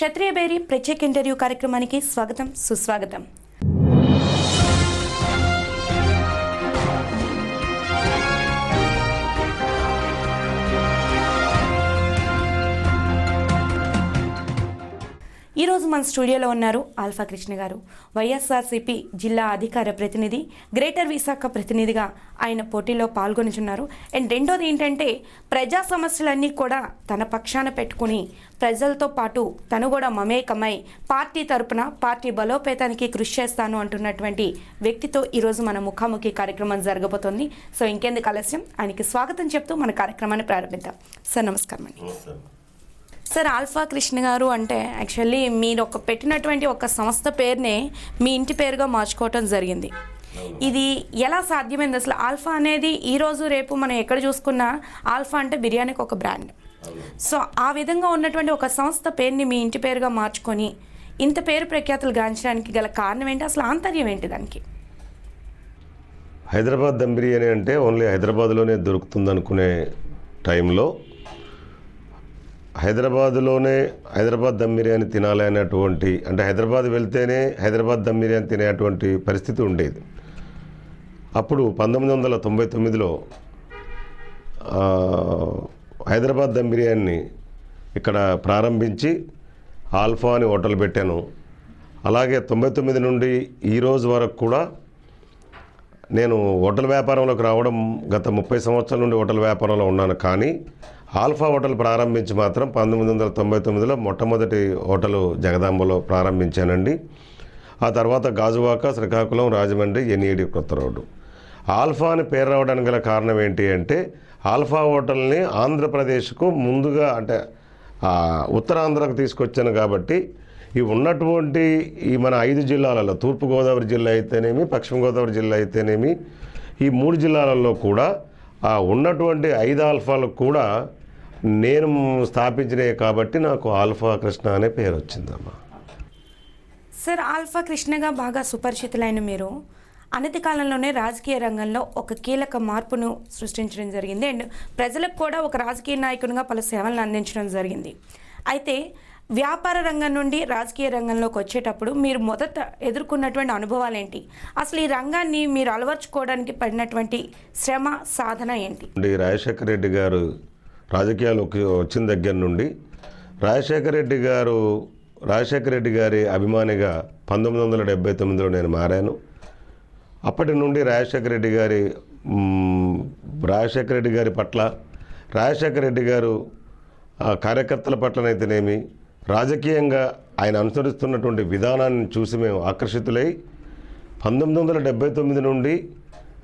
క్షత్రియ బేరి ప్రత్యేక ఇంటర్వ్యూ కార్యక్రమానికి స్వాగతం సుస్వాగతం. ఈరోజు మన స్టూడియోలో ఉన్నారు ఆల్ఫా కృష్ణ గారు. వైఎస్ఆర్సీపీ జిల్లా అధికార ప్రతినిధి, గ్రేటర్ విశాఖ ప్రతినిధిగా ఆయన పోటీలో పాల్గొనుచున్నారు. అండ్ రెండోది ఏంటంటే ప్రజా సమస్యలన్నీ కూడా తన పక్షాన పెట్టుకుని ప్రజలతో పాటు తను కూడా మమేకమై పార్టీ తరపున పార్టీ బలోపేతానికి కృషి చేస్తాను అంటున్నటువంటి వ్యక్తితో ఈరోజు మన ముఖాముఖి కార్యక్రమం జరగబోతోంది. సో ఇంకెందుకు ఆలస్యం, ఆయనకి స్వాగతం చెప్తూ మన కార్యక్రమాన్ని ప్రారంభిద్దాం. సార్ నమస్కారం అండి. సార్, ఆల్ఫా కృష్ణ గారు అంటే యాక్చువల్లీ మీరు పెట్టినటువంటి ఒక సంస్థ పేరునే మీ ఇంటి పేరుగా మార్చుకోవటం జరిగింది. ఇది ఎలా సాధ్యమైంది? అసలు ఆల్ఫా అనేది ఈరోజు రేపు మనం ఎక్కడ చూసుకున్నా ఆల్ఫా అంటే బిర్యానీకి ఒక బ్రాండ్. సో ఆ విధంగా ఉన్నటువంటి ఒక సంస్థ పేరుని మీ ఇంటి పేరుగా మార్చుకొని ఇంత పేరు ప్రఖ్యాతులు గాంచడానికి గల కారణం ఏంటి? అసలు ఆంతర్యం ఏంటి దానికి? హైదరాబాద్ దమ్ బిర్యానీ అంటే ఓన్లీ హైదరాబాద్లోనే దొరుకుతుంది అనుకునే టైంలో హైదరాబాద్లోనే హైదరాబాద్ దమ్ బిర్యానీ తినాలి అనేటువంటి, అంటే హైదరాబాద్ వెళ్తేనే హైదరాబాద్ దమ్ బిర్యానీ తినేటువంటి పరిస్థితి ఉండేది. అప్పుడు 1999లో హైదరాబాద్ దమ్ బిర్యానీ ఇక్కడ ప్రారంభించి ఆల్ఫా అని హోటల్ పెట్టాను. అలాగే 99 నుండి ఈరోజు వరకు కూడా నేను హోటల్ వ్యాపారంలోకి రావడం గత 30 సంవత్సరాల నుండి హోటల్ వ్యాపారంలో ఉన్నాను. కానీ ఆల్ఫా హోటల్ ప్రారంభించి మాత్రం 1999లో మొట్టమొదటి హోటల్ జగదాంబలో ప్రారంభించానండి. ఆ తర్వాత గాజువాక, శ్రీకాకుళం, రాజమండ్రి, ఎన్ఈడి కొత్త రోడ్డు. ఆల్ఫా అని పేరు రావడానికి గల కారణం ఏంటి అంటే ఆల్ఫా హోటల్ని ఆంధ్రప్రదేశ్కు ముందుగా, అంటే ఉత్తరాంధ్రకు తీసుకొచ్చాను. కాబట్టి ఈ ఉన్నటువంటి ఈ మన 5 జిల్లాలలో, తూర్పుగోదావరి జిల్లా అయితేనేమి, పశ్చిమ గోదావరి జిల్లా అయితేనేమి, ఈ 3 జిల్లాలలో కూడా ఉన్నటువంటి 5 ఆల్ఫాలకు కూడా నేను స్థాపించినవి. కాబట్టి నాకు ఆల్ఫా కృష్ణ అనే పేరు వచ్చిందమ్మా. సార్, ఆల్ఫా కృష్ణగా బాగా సుపరిచితులైన మీరు అనతి కాలంలోనే రాజకీయ రంగంలో ఒక కీలక మార్పును సృష్టించడం జరిగింది. అండ్ ప్రజలకు కూడా ఒక రాజకీయ నాయకునిగా పలు సేవలను అందించడం జరిగింది. అయితే వ్యాపార రంగం నుండి రాజకీయ రంగంలోకి వచ్చేటప్పుడు మీరు మొదట ఎదుర్కొన్నటువంటి అనుభవాలు ఏంటి? అసలు ఈ రంగాన్ని మీరు అలవర్చుకోవడానికి పడినటువంటి శ్రమ, సాధన ఏంటి? రాజశేఖర రెడ్డి గారు రాజకీయాల్లోకి వచ్చిన దగ్గర నుండి రాజశేఖర రెడ్డి గారి అభిమానిగా 1979లో నేను మారాను. అప్పటి నుండి రాజశేఖర రెడ్డి గారి పట్ల, రాజశేఖర రెడ్డి గారు కార్యకర్తల పట్లనైతేనేమి, రాజకీయంగా ఆయన అనుసరిస్తున్నటువంటి విధానాన్ని చూసి మేము ఆకర్షితులై 1979 నుండి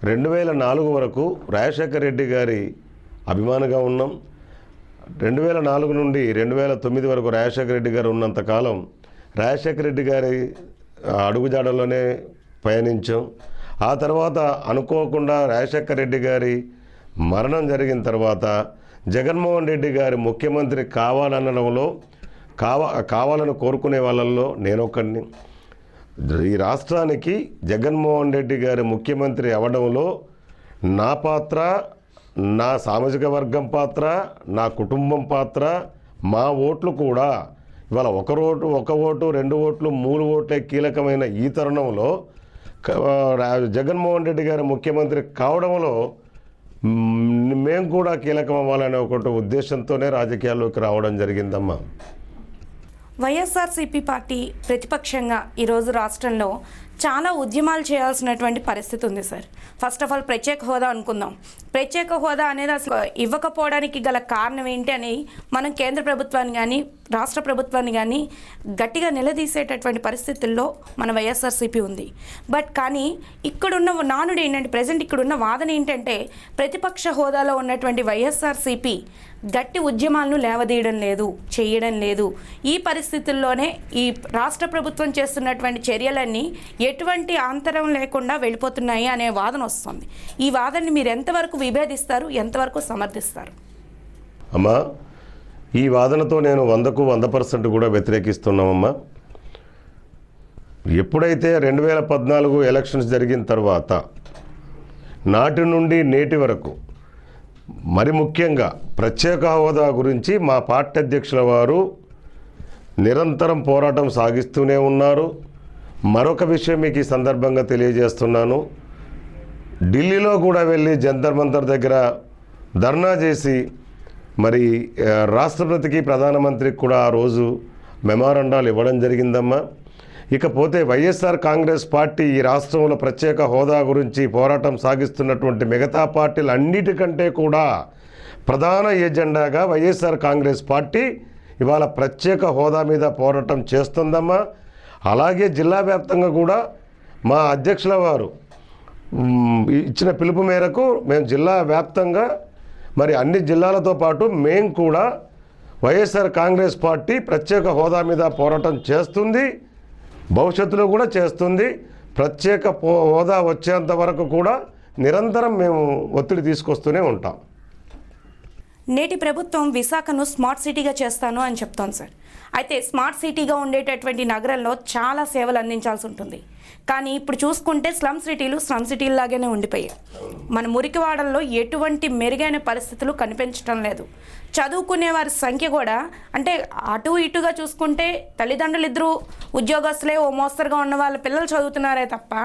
2004 వరకు రాజశేఖర రెడ్డి గారి అభిమానిగా ఉన్నాం. 2004 నుండి 2009 వరకు రాజశేఖర రెడ్డి గారు ఉన్నంతకాలం రాజశేఖర రెడ్డి గారి అడుగుజాడల్లోనే పయనించాం. ఆ తర్వాత అనుకోకుండా రాజశేఖర రెడ్డి గారి మరణం జరిగిన తర్వాత జగన్మోహన్ రెడ్డి గారి ముఖ్యమంత్రి కావాలనడంలో, కావాలని కోరుకునే వాళ్ళల్లో నేనొక్కడిని. ఈ రాష్ట్రానికి జగన్మోహన్ రెడ్డి గారి ముఖ్యమంత్రి అవ్వడంలో నా పాత్ర, నా సామాజిక వర్గం పాత్ర, నా కుటుంబం పాత్ర, మా ఓట్లు కూడా ఇవాళ 1 ఓటు 2 ఓట్లు 3 ఓట్లే కీలకమైన ఈ తరుణంలో జగన్మోహన్ రెడ్డి గారి ముఖ్యమంత్రి కావడంలో మేము కూడా కీలకం అవ్వాలనే ఒక ఉద్దేశంతోనే రాజకీయాల్లోకి రావడం జరిగిందమ్మా. వైఎస్ఆర్సీపీ పార్టీ ప్రతిపక్షంగా ఈరోజు రాష్ట్రంలో చాలా ఉద్యమాలు చేయాల్సినటువంటి పరిస్థితి ఉంది సార్. ఫస్ట్ ఆఫ్ ఆల్ ప్రత్యేక హోదా అనుకుందాం. ప్రత్యేక హోదా అనేది అసలు ఇవ్వకపోవడానికి గల కారణం ఏంటి అని మనం కేంద్ర ప్రభుత్వాన్ని కానీ రాష్ట్ర ప్రభుత్వాన్ని కానీ గట్టిగా నిలదీసేటటువంటి పరిస్థితుల్లో మన వైఎస్ఆర్సీపీ ఉంది. బట్ కానీ ఇక్కడున్న నానుడు ఏంటంటే, ప్రజెంట్ ఇక్కడున్న వాదన ఏంటంటే ప్రతిపక్ష హోదాలో ఉన్నటువంటి వైఎస్ఆర్సీపీ గట్టి ఉద్యమాలను లేవదీయడం లేదు, చేయడం లేదు. ఈ పరిస్థితుల్లోనే ఈ రాష్ట్ర ప్రభుత్వం చేస్తున్నటువంటి చర్యలన్నీ ఎటువంటి ఆంతరం లేకుండా వెళ్ళిపోతున్నాయి అనే వాదన వస్తుంది. ఈ వాదనని మీరు ఎంతవరకు విభేదిస్తారు, ఎంతవరకు సమర్థిస్తారు? అమ్మా, ఈ వాదనతో నేను 100కు 100% కూడా వ్యతిరేకిస్తున్నామమ్మా. ఎప్పుడైతే 2014 ఎలక్షన్స్ జరిగిన తర్వాత నాటి నుండి నేటి వరకు మరి ముఖ్యంగా ప్రత్యేక హోదా గురించి మా పార్టీ అధ్యక్షుల వారు నిరంతరం పోరాటం సాగిస్తూనే ఉన్నారు. మరొక విషయం మీకు ఈ సందర్భంగా తెలియజేస్తున్నాను. ఢిల్లీలో కూడా వెళ్ళి జంతర్ మంతర్ దగ్గర ధర్నా చేసి మరి రాష్ట్రపతికి ప్రధానమంత్రికి కూడా ఆ రోజు మెమోరాండాలు ఇవ్వడం జరిగిందమ్మా. ఇకపోతే వైఎస్ఆర్ కాంగ్రెస్ పార్టీ ఈ రాష్ట్రంలో ప్రత్యేక హోదా గురించి పోరాటం సాగిస్తున్నటువంటి మిగతా పార్టీలు అన్నిటికంటే కూడా ప్రధాన ఎజెండాగా వైఎస్ఆర్ కాంగ్రెస్ పార్టీ ఇవాళ ప్రత్యేక హోదా మీద పోరాటం చేస్తుందమ్మా. అలాగే జిల్లా వ్యాప్తంగా కూడా మా అధ్యక్షుల వారు ఇచ్చిన పిలుపు మేరకు మేము జిల్లా వ్యాప్తంగా మరి అన్ని జిల్లాలతో పాటు మేము కూడా వైఎస్ఆర్ కాంగ్రెస్ పార్టీ ప్రత్యేక హోదా మీద పోరాటం చేస్తుంది, భవిష్యత్తులో కూడా చేస్తుంది. ప్రత్యేక హోదా వచ్చేంత వరకు కూడా నిరంతరం మేము ఒత్తిడి తీసుకొస్తూనే ఉంటాం. నేటి ప్రభుత్వం విశాఖను స్మార్ట్ సిటీగా చేస్తాను అని చెప్తోంది సార్. అయితే స్మార్ట్ సిటీగా ఉండేటటువంటి నగరంలో చాలా సేవలు అందించాల్సి ఉంటుంది. కానీ ఇప్పుడు చూసుకుంటే స్లమ్ సిటీల్లాగానే ఉండిపోయాయి. మన మురికివాడల్లో ఎటువంటి మెరుగైన పరిస్థితులు కనిపించడం లేదు. చదువుకునే వారి సంఖ్య కూడా అంటే అటు ఇటుగా చూసుకుంటే తల్లిదండ్రులు ఇద్దరు ఉద్యోగస్తులే, ఓ మోస్తరుగా ఉన్న వాళ్ళ పిల్లలు చదువుతున్నారే తప్ప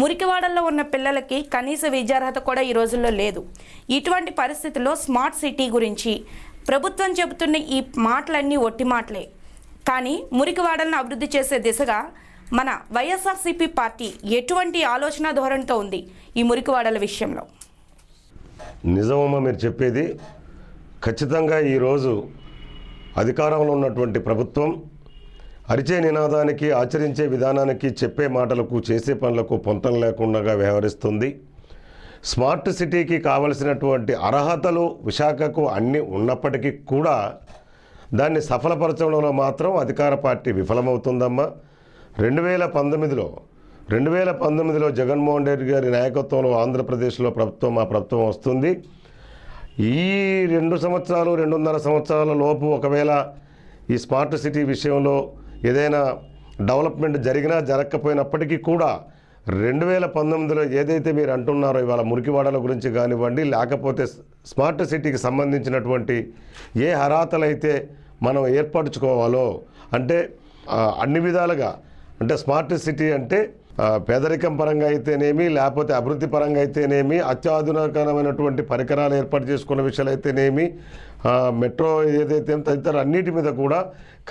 మురికివాడల్లో ఉన్న పిల్లలకి కనీస విద్యార్హత కూడా ఈ రోజుల్లో లేదు. ఇటువంటి పరిస్థితుల్లో స్మార్ట్ సిటీ గురించి ప్రభుత్వం చెబుతున్న ఈ మాటలన్నీ ఒట్టి మాటలే. కానీ మురికివాడలను అభివృద్ధి చేసే దిశగా మన వైఎస్ఆర్సీపీ పార్టీ ఎటువంటి ఆలోచన ధోరణితో ఉంది ఈ మురికివాడల విషయంలో? నిజమమ్మా మీరు చెప్పేది. ఖచ్చితంగా ఈరోజు అధికారంలో ఉన్నటువంటి ప్రభుత్వం అరిచే నినాదానికి, ఆచరించే విధానానికి, చెప్పే మాటలకు, చేసే పనులకు పొంతం లేకుండా వ్యవహరిస్తుంది. స్మార్ట్ సిటీకి కావలసినటువంటి అర్హతలు విశాఖకు అన్నీ ఉన్నప్పటికీ కూడా దాన్ని సఫలపరచడంలో మాత్రం అధికార పార్టీ విఫలమవుతుందమ్మా. 2019లో జగన్మోహన్ రెడ్డి గారి నాయకత్వంలో ఆంధ్రప్రదేశ్లో మా ప్రభుత్వం వస్తుంది. ఈ 2 సంవత్సరాలు 2.5 సంవత్సరాల లోపు ఒకవేళ ఈ స్మార్ట్ సిటీ విషయంలో ఏదైనా డెవలప్మెంట్ జరిగినా జరగకపోయినప్పటికీ కూడా 2019లో ఏదైతే మీరు అంటున్నారో ఇవాళ మురికివాడల గురించి కానివ్వండి, లేకపోతే స్మార్ట్ సిటీకి సంబంధించినటువంటి ఏ అర్హతలైతే మనం ఏర్పరచుకోవాలో అంటే అన్ని విధాలుగా అంటే స్మార్ట్ సిటీ అంటే పేదరికం పరంగా అయితేనేమి, లేకపోతే అభివృద్ధి పరంగా అయితేనేమి, అత్యాధునికమైనటువంటి పరికరాలు ఏర్పాటు చేసుకున్న విషయాలు అయితేనేమి, మెట్రో ఏదైతే తదితర అన్నిటి మీద కూడా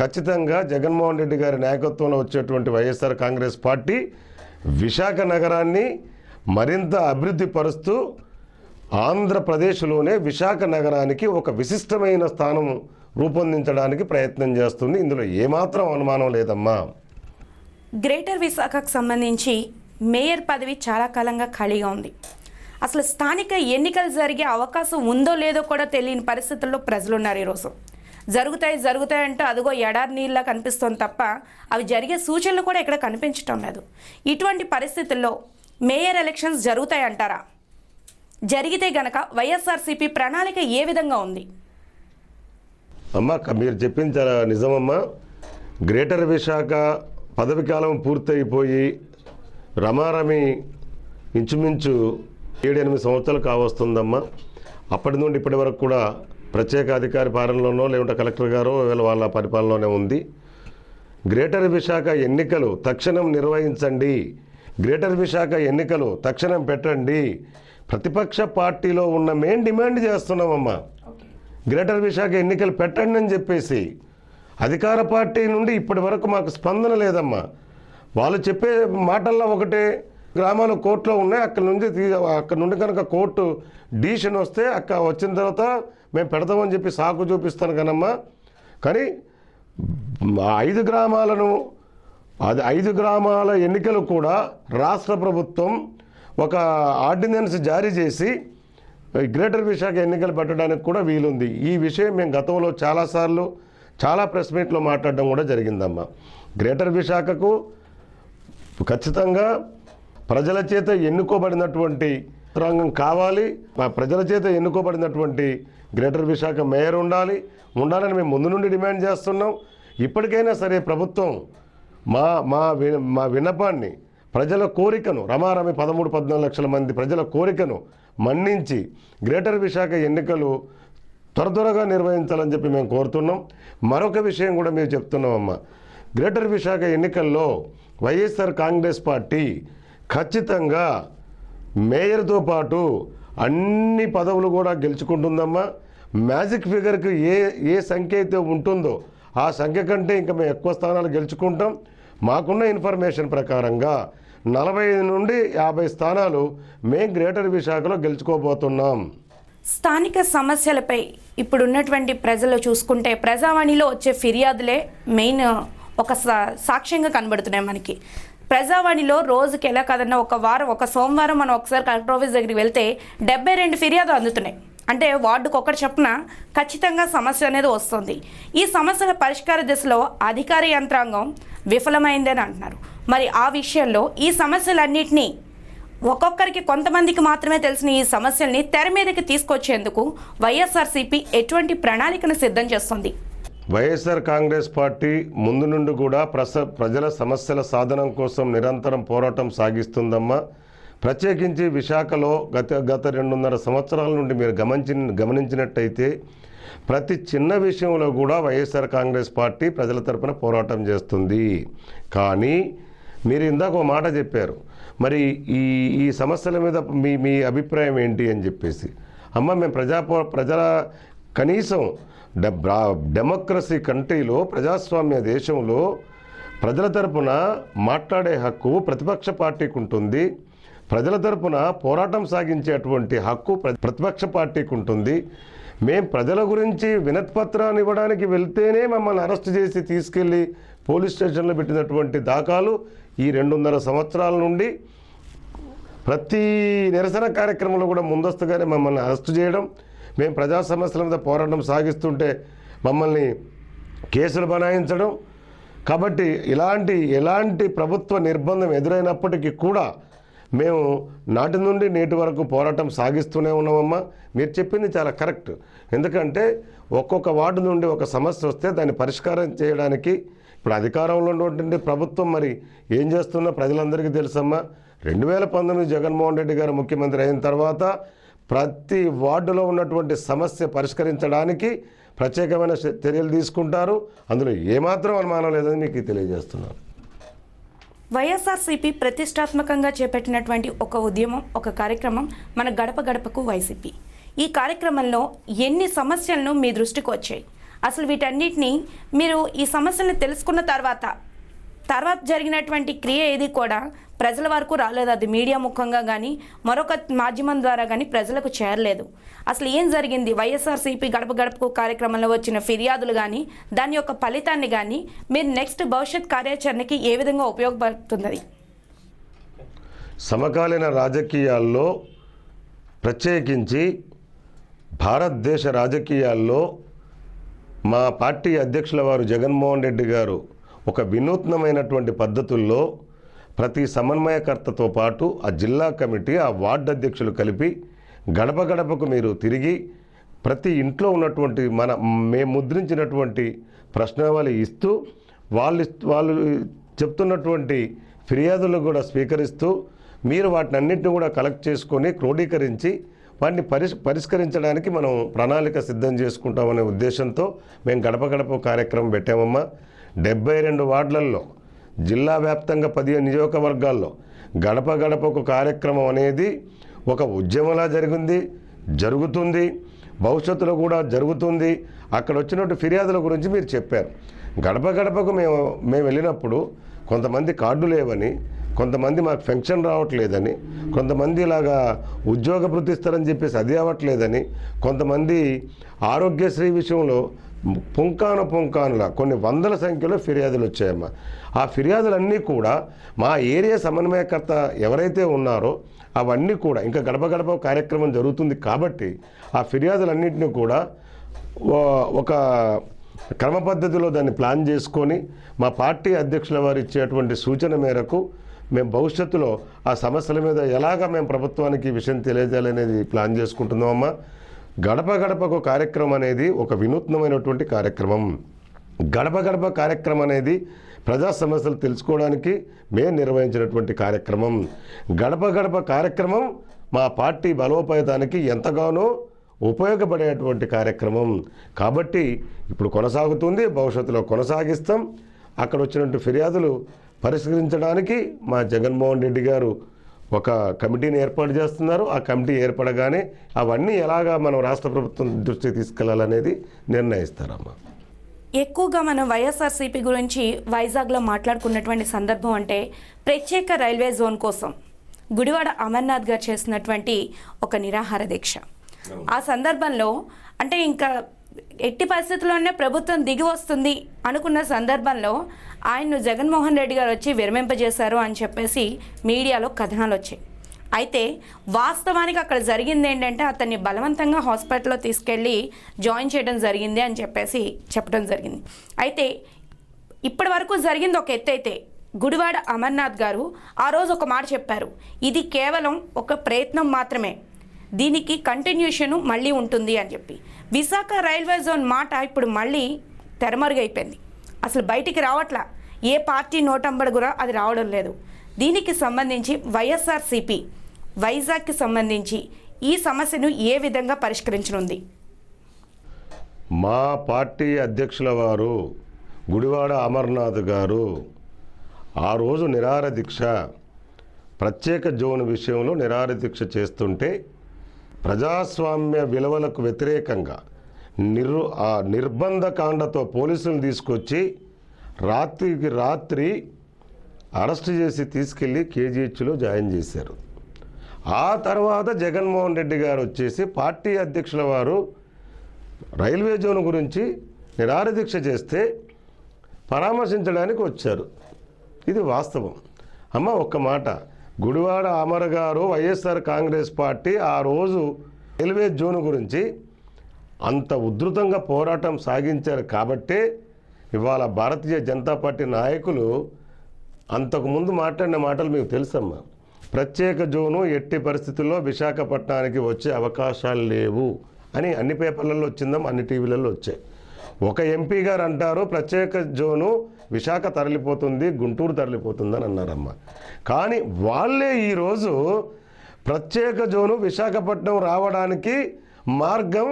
ఖచ్చితంగా జగన్మోహన్ రెడ్డి గారి నాయకత్వంలో వచ్చేటువంటి వైఎస్ఆర్ కాంగ్రెస్ పార్టీ విశాఖ నగరాన్ని మరింత అభివృద్ధి పరుస్తూ ఆంధ్రప్రదేశ్లోనే విశాఖ నగరానికి ఒక విశిష్టమైన స్థానం రూపొందించడానికి ప్రయత్నం చేస్తుంది. ఇందులో ఏమాత్రం అనుమానం లేదమ్మా. గ్రేటర్ విశాఖకు సంబంధించి మేయర్ పదవి చాలా కాలంగా ఖాళీగా ఉంది. అసలు స్థానిక ఎన్నికలు జరిగే అవకాశం ఉందో లేదో కూడా తెలియని పరిస్థితుల్లో ప్రజలు ఉన్నారు. ఈరోజు జరుగుతాయంటూ అదిగో ఎడారి నీళ్ళ కనిపిస్తుంది తప్ప అవి జరిగే సూచనలు కూడా ఇక్కడ కనిపించడం లేదు. ఇటువంటి పరిస్థితుల్లో మేయర్ ఎలక్షన్స్ జరుగుతాయంటారా? జరిగితే గనక వైఎస్ఆర్సీపీ ప్రణాళిక ఏ విధంగా ఉంది? అమ్మ మీరు చెప్పింది చాలా నిజమమ్మా. గ్రేటర్ విశాఖ పదవి కాలం పూర్తయిపోయి రమారమి ఇంచుమించు 7-8 సంవత్సరాలు కావస్తుందమ్మా. అప్పటి నుండి ఇప్పటి వరకు కూడా ప్రత్యేక అధికారి పాలనలోనో లేకుంటే కలెక్టర్ గారో వాళ్ళ పరిపాలనలోనే ఉంది. గ్రేటర్ విశాఖ ఎన్నికలు తక్షణం నిర్వహించండి, గ్రేటర్ విశాఖ ఎన్నికలు తక్షణం పెట్టండి, ప్రతిపక్ష పార్టీలో ఉన్న మేము డిమాండ్ చేస్తున్నామమ్మా. గ్రేటర్ విశాఖ ఎన్నికలు పెట్టండి అని చెప్పేసి అధికార పార్టీ నుండి ఇప్పటి వరకు మాకు స్పందన లేదమ్మా. వాళ్ళు చెప్పే మాటల్లో ఒకటే, గ్రామాలు కోర్టులో ఉన్నాయి, అక్కడ నుండి కనుక కోర్టు డిసిషన్ వస్తే వచ్చిన తర్వాత మేము పెడతామని చెప్పి సాకు చూపిస్తాను కనమ్మా. కానీ 5 గ్రామాలను 5 గ్రామాల ఎన్నికలు కూడా రాష్ట్ర ప్రభుత్వం ఒక ఆర్డినెన్స్ జారీ చేసి గ్రేటర్ విశాఖ ఎన్నికలు పెట్టడానికి కూడా వీలుంది. ఈ విషయం మేము గతంలో చాలాసార్లు చాలా ప్రెస్ మీట్లో మాట్లాడడం కూడా జరిగిందమ్మా. గ్రేటర్ విశాఖకు ఖచ్చితంగా ప్రజల చేత ఎన్నుకోబడినటువంటి రంగం కావాలి. ప్రజల చేత ఎన్నుకోబడినటువంటి గ్రేటర్ విశాఖ మేయర్ ఉండాలని మేము ముందు నుండి డిమాండ్ చేస్తున్నాం. ఇప్పటికైనా సరే ప్రభుత్వం మా విన్నపాన్ని, ప్రజల కోరికను, రమారమి 13-14 లక్షల మంది ప్రజల కోరికను మన్నించి గ్రేటర్ విశాఖ ఎన్నికలు త్వరగా నిర్వహించాలని చెప్పి మేము కోరుతున్నాం. మరొక విషయం కూడా మేము చెప్తున్నామమ్మా, గ్రేటర్ విశాఖ ఎన్నికల్లో వైఎస్ఆర్ కాంగ్రెస్ పార్టీ ఖచ్చితంగా మేయర్తో పాటు అన్ని పదవులు కూడా గెలుచుకుంటుందమ్మా. మ్యాజిక్ ఫిగర్కి ఏ సంఖ్య అయితే ఉంటుందో ఆ సంఖ్య కంటే ఇంకా మేము ఎక్కువ స్థానాలు గెలుచుకుంటాం. మాకున్న ఇన్ఫర్మేషన్ ప్రకారంగా 45 నుండి 50 స్థానాలు మేము గ్రేటర్ విశాఖలో గెలుచుకోబోతున్నాం. స్థానిక సమస్యలపై ఇప్పుడు ఉన్నటువంటి ప్రజలు చూసుకుంటే ప్రజావాణిలో వచ్చే ఫిర్యాదులే మెయిన్ ఒక సాక్ష్యంగా కనబడుతున్నాయి మనకి. ప్రజావాణిలో రోజుకి ఎలా కాదన్నా ఒక సోమవారం మనం ఒకసారి కలెక్టర్ ఆఫీస్ దగ్గరికి వెళ్తే 72 ఫిర్యాదులు అందుతున్నాయి. అంటే వార్డుకు ఒకటి చొప్పున ఖచ్చితంగా సమస్య అనేది వస్తుంది. ఈ సమస్యల పరిష్కార దిశలో అధికార యంత్రాంగం విఫలమైందని అంటున్నారు. మరి ఆ విషయంలో ఈ సమస్యలన్నింటినీ ఒక్కొక్కరికి కొంతమందికి మాత్రమే తెలిసిన ఈ సమస్యల్ని తెర మీదకి తీసుకొచ్చేందుకు వైఎస్ఆర్సీపీ ఎటువంటి ప్రణాళికను సిద్ధం చేస్తుంది? వైఎస్ఆర్ కాంగ్రెస్ పార్టీ ముందు నుండి కూడా ప్రజల సమస్యల సాధనం కోసం నిరంతరం పోరాటం సాగిస్తుందమ్మా. ప్రత్యేకించి విశాఖలో గత 2.5 సంవత్సరాల నుండి మీరు గమనించినట్టయితే ప్రతి చిన్న విషయంలో కూడా వైఎస్ఆర్ కాంగ్రెస్ పార్టీ ప్రజల తరపున పోరాటం చేస్తుంది. కానీ మీరు ఇందాక ఒక మాట చెప్పారు, మరి ఈ సమస్యల మీద మీ అభిప్రాయం ఏంటి అని చెప్పేసి. అమ్మ, మేము ప్రజల కనీసం డెమోక్రసీ కంట్రీలో, ప్రజాస్వామ్య దేశంలో ప్రజల తరపున మాట్లాడే హక్కు ప్రతిపక్ష పార్టీకి ఉంటుంది. ప్రజల తరపున పోరాటం సాగించేటువంటి హక్కు ప్రతిపక్ష పార్టీకి ఉంటుంది. మేము ప్రజల గురించి వినతిపత్రాన్ని ఇవ్వడానికి వెళ్తేనే మమ్మల్ని అరెస్ట్ చేసి తీసుకెళ్ళి పోలీస్ స్టేషన్లో పెట్టినటువంటి దాఖలు ఈ 2.5 సంవత్సరాల నుండి ప్రతి నిరసన కార్యక్రమంలో కూడా ముందస్తుగానే మమ్మల్ని అరెస్ట్ చేయడం, మేము ప్రజా సమస్యల మీద పోరాటం సాగిస్తుంటే మమ్మల్ని కేసులు బనాయించడం. కాబట్టి ఎలాంటి ప్రభుత్వ నిర్బంధం ఎదురైనప్పటికీ కూడా మేము నాటి నుండి నేటి వరకు పోరాటం సాగిస్తూనే ఉన్నామమ్మా. మీరు చెప్పింది చాలా కరెక్ట్. ఎందుకంటే ఒక్కొక్క వార్డు నుండి ఒక సమస్య వస్తే దాన్ని పరిష్కారం చేయడానికి ఇప్పుడు అధికారంలో ఉన్నటువంటి ప్రభుత్వం మరి ఏం చేస్తున్నా ప్రజలందరికీ తెలుసమ్మా. 2019 జగన్మోహన్ రెడ్డి గారు ముఖ్యమంత్రి అయిన తర్వాత ప్రతి వార్డులో ఉన్నటువంటి సమస్య పరిష్కరించడానికి ప్రత్యేకమైన చర్యలు తీసుకుంటారు. అందులో ఏమాత్రం అనుమానం లేదని మీకు తెలియజేస్తున్నాను. వైఎస్ఆర్సీపీ ప్రతిష్టాత్మకంగా చేపట్టినటువంటి ఒక ఉద్యమం, ఒక కార్యక్రమం మన గడప గడపకు వైసీపీ. ఈ కార్యక్రమంలో ఎన్ని సమస్యలను మీ దృష్టికి వచ్చాయి? అసలు వీటన్నిటిని మీరు ఈ సమస్యలను తెలుసుకున్న తర్వాత జరిగినటువంటి క్రియ ఏది కూడా ప్రజల వరకు రాలేదు. అది మీడియా ముఖంగా కానీ మరొక మాధ్యమం ద్వారా కానీ ప్రజలకు చేరలేదు. అసలు ఏం జరిగింది? వైఎస్ఆర్సీపీ గడప గడపకు కార్యక్రమంలో వచ్చిన ఫిర్యాదులు కానీ దాని యొక్క ఫలితాన్ని కానీ మీరు నెక్స్ట్ భవిష్యత్ కార్యాచరణకి ఏ విధంగా ఉపయోగపడుతుంది? సమకాలీన రాజకీయాల్లో, ప్రత్యేకించి భారతదేశ రాజకీయాల్లో మా పార్టీ అధ్యక్షుల వారు జగన్మోహన్ రెడ్డి గారు ఒక వినూత్నమైనటువంటి పద్ధతుల్లో ప్రతి సమన్వయకర్తతో పాటు ఆ జిల్లా కమిటీ, ఆ వార్డు అధ్యక్షులు కలిపి గడప గడపకు మీరు తిరిగి ప్రతి ఇంట్లో ఉన్నటువంటి మేము ముద్రించినటువంటి ప్రశ్నావళి ఇస్తూ వాళ్ళు చెప్తున్నటువంటి ఫిర్యాదులను కూడా స్వీకరిస్తూ మీరు వాటిని అన్నింటినీ కూడా కలెక్ట్ చేసుకొని క్రోడీకరించి వాటిని పరిష్కరించడానికి మనం ప్రణాళిక సిద్ధం చేసుకుంటామనే ఉద్దేశంతో మేము గడప గడప కార్యక్రమం పెట్టామమ్మా. 72 వార్డులలో జిల్లా వ్యాప్తంగా 15 నియోజకవర్గాల్లో గడప గడపకు కార్యక్రమం అనేది ఒక ఉద్యమంలా జరుగుతుంది, భవిష్యత్తులో కూడా జరుగుతుంది. అక్కడ వచ్చినట్టు ఫిర్యాదుల గురించి మీరు చెప్పారు. గడప గడపకు మేము వెళ్ళినప్పుడు కొంతమంది కార్డు లేవని, కొంతమంది మాకు పెన్షన్ రావట్లేదని, కొంతమంది ఇలాగా ఉద్యోగ వృత్తిస్తారని చెప్పేసి అది అవ్వట్లేదని, కొంతమంది ఆరోగ్యశ్రీ విషయంలో పుంకానులా కొన్ని వందల సంఖ్యలో ఫిర్యాదులు వచ్చాయమ్మా. ఆ ఫిర్యాదులన్నీ కూడా మా ఏరియా సమన్వయకర్త ఎవరైతే ఉన్నారో అవన్నీ కూడా ఇంకా గడప గడప కార్యక్రమం జరుగుతుంది కాబట్టి ఆ ఫిర్యాదులన్నింటినీ కూడా ఒక క్రమ పద్ధతిలో దాన్ని ప్లాన్ చేసుకొని మా పార్టీ అధ్యక్షుల వారు ఇచ్చేటువంటి సూచన మేరకు మేము భవిష్యత్తులో ఆ సమస్యల మీద ఎలాగ మేము ప్రభుత్వానికి ఈ విషయం తెలియజేయాలనేది ప్లాన్ చేసుకుంటున్నామమ్మా. గడప గడపకు కార్యక్రమం అనేది ఒక వినూత్నమైనటువంటి కార్యక్రమం. గడప గడప కార్యక్రమం అనేది ప్రజా సమస్యలు తెలుసుకోవడానికి మేము నిర్వహించినటువంటి కార్యక్రమం. గడప గడప కార్యక్రమం మా పార్టీ బలోపేతానికి ఎంతగానో ఉపయోగపడేటువంటి కార్యక్రమం కాబట్టి ఇప్పుడు కొనసాగుతుంది, భవిష్యత్తులో కొనసాగిస్తాం. అక్కడ వచ్చినటువంటి ఫిర్యాదులు పరిష్కరించడానికి మా జగన్మోహన్ రెడ్డి గారు ఒక కమిటీని ఏర్పాటు చేస్తున్నారు. ఆ కమిటీ ఏర్పడగానే అవన్నీ ఎలాగా మనం రాష్ట్ర ప్రభుత్వం దృష్టికి తీసుకెళ్లాలనేది నిర్ణయిస్తారమ్మా. ఎక్కువగా మనం వైఎస్ఆర్సీపీ గురించి వైజాగ్లో మాట్లాడుకున్నటువంటి సందర్భం అంటే ప్రత్యేక రైల్వే జోన్ కోసం గుడివాడ అమర్నాథ్ గారు చేసినటువంటి ఒక నిరాహార దీక్ష. ఆ సందర్భంలో అంటే ఇంకా ఎట్టి పరిస్థితుల్లోనే ప్రభుత్వం దిగి వస్తుంది అనుకున్న సందర్భంలో ఆయన్ను జగన్మోహన్ రెడ్డి గారు వచ్చి విరమింపజేశారు అని చెప్పేసి మీడియాలో కథనాలు వచ్చాయి. అయితే వాస్తవానికి అక్కడ జరిగింది ఏంటంటే అతన్ని బలవంతంగా హాస్పిటల్లో తీసుకెళ్ళి జాయిన్ చేయడం జరిగింది అని చెప్పేసి చెప్పడం జరిగింది. అయితే ఇప్పటి వరకు జరిగింది ఒక ఎత్తు అయితే గుడివాడ అమర్నాథ్ గారు ఆ రోజు ఒక మాట చెప్పారు, ఇది కేవలం ఒక ప్రయత్నం మాత్రమే, దీనికి కంటిన్యూషను మళ్ళీ ఉంటుంది అని చెప్పి. విశాఖ రైల్వే జోన్ మాట ఇప్పుడు మళ్ళీ తెరమరుగైపోయింది, అసలు బయటికి రావట్లా. ఏ పార్టీ నోటంబడి కూడా అది రావడం లేదు. దీనికి సంబంధించి వైఎస్ఆర్సీపీ వైజాగ్కి సంబంధించి ఈ సమస్యను ఏ విధంగా పరిష్కరించనుంది? మా పార్టీ అధ్యక్షుల వారు గుడివాడ అమర్నాథ్ గారు ఆ రోజు నిరాహార దీక్ష, ప్రత్యేక జోన్ విషయంలో నిరాహార దీక్ష చేస్తుంటే ప్రజాస్వామ్య విలువలకు వ్యతిరేకంగా నిర్బంధకాండతో పోలీసులను తీసుకొచ్చి రాత్రికి రాత్రి అరెస్ట్ చేసి తీసుకెళ్ళి కేజీహెచ్లో జాయిన్ చేశారు. ఆ తర్వాత జగన్మోహన్ రెడ్డి గారు వచ్చేసి పార్టీ అధ్యక్షుల వారు రైల్వే జోన్ గురించి నిరాహార దీక్ష చేస్తే పరామర్శించడానికి వచ్చారు. ఇది వాస్తవం అమ్మ. ఒక్క మాట, గుడివాడ అమర్ గారు వైఎస్ఆర్ కాంగ్రెస్ పార్టీ ఆ రోజు రైల్వే జోన్ గురించి అంత ఉధృతంగా పోరాటం సాగించారు కాబట్టే ఇవాళ భారతీయ జనతా పార్టీ నాయకులు అంతకుముందు మాట్లాడిన మాటలు మీకు తెలుసమ్మా. ప్రత్యేక జోను ఎట్టి పరిస్థితుల్లో విశాఖపట్నానికి వచ్చే అవకాశాలు లేవు అని అన్ని పేపర్లలో వచ్చిందాం, అన్ని టీవీలలో వచ్చాయి. ఒక ఎంపీ గారు అంటారు ప్రత్యేక జోను విశాఖ తరలిపోతుంది, గుంటూరు తరలిపోతుందని అన్నారమ్మ. కానీ వాళ్ళే ఈరోజు ప్రత్యేక జోను విశాఖపట్నం రావడానికి మార్గం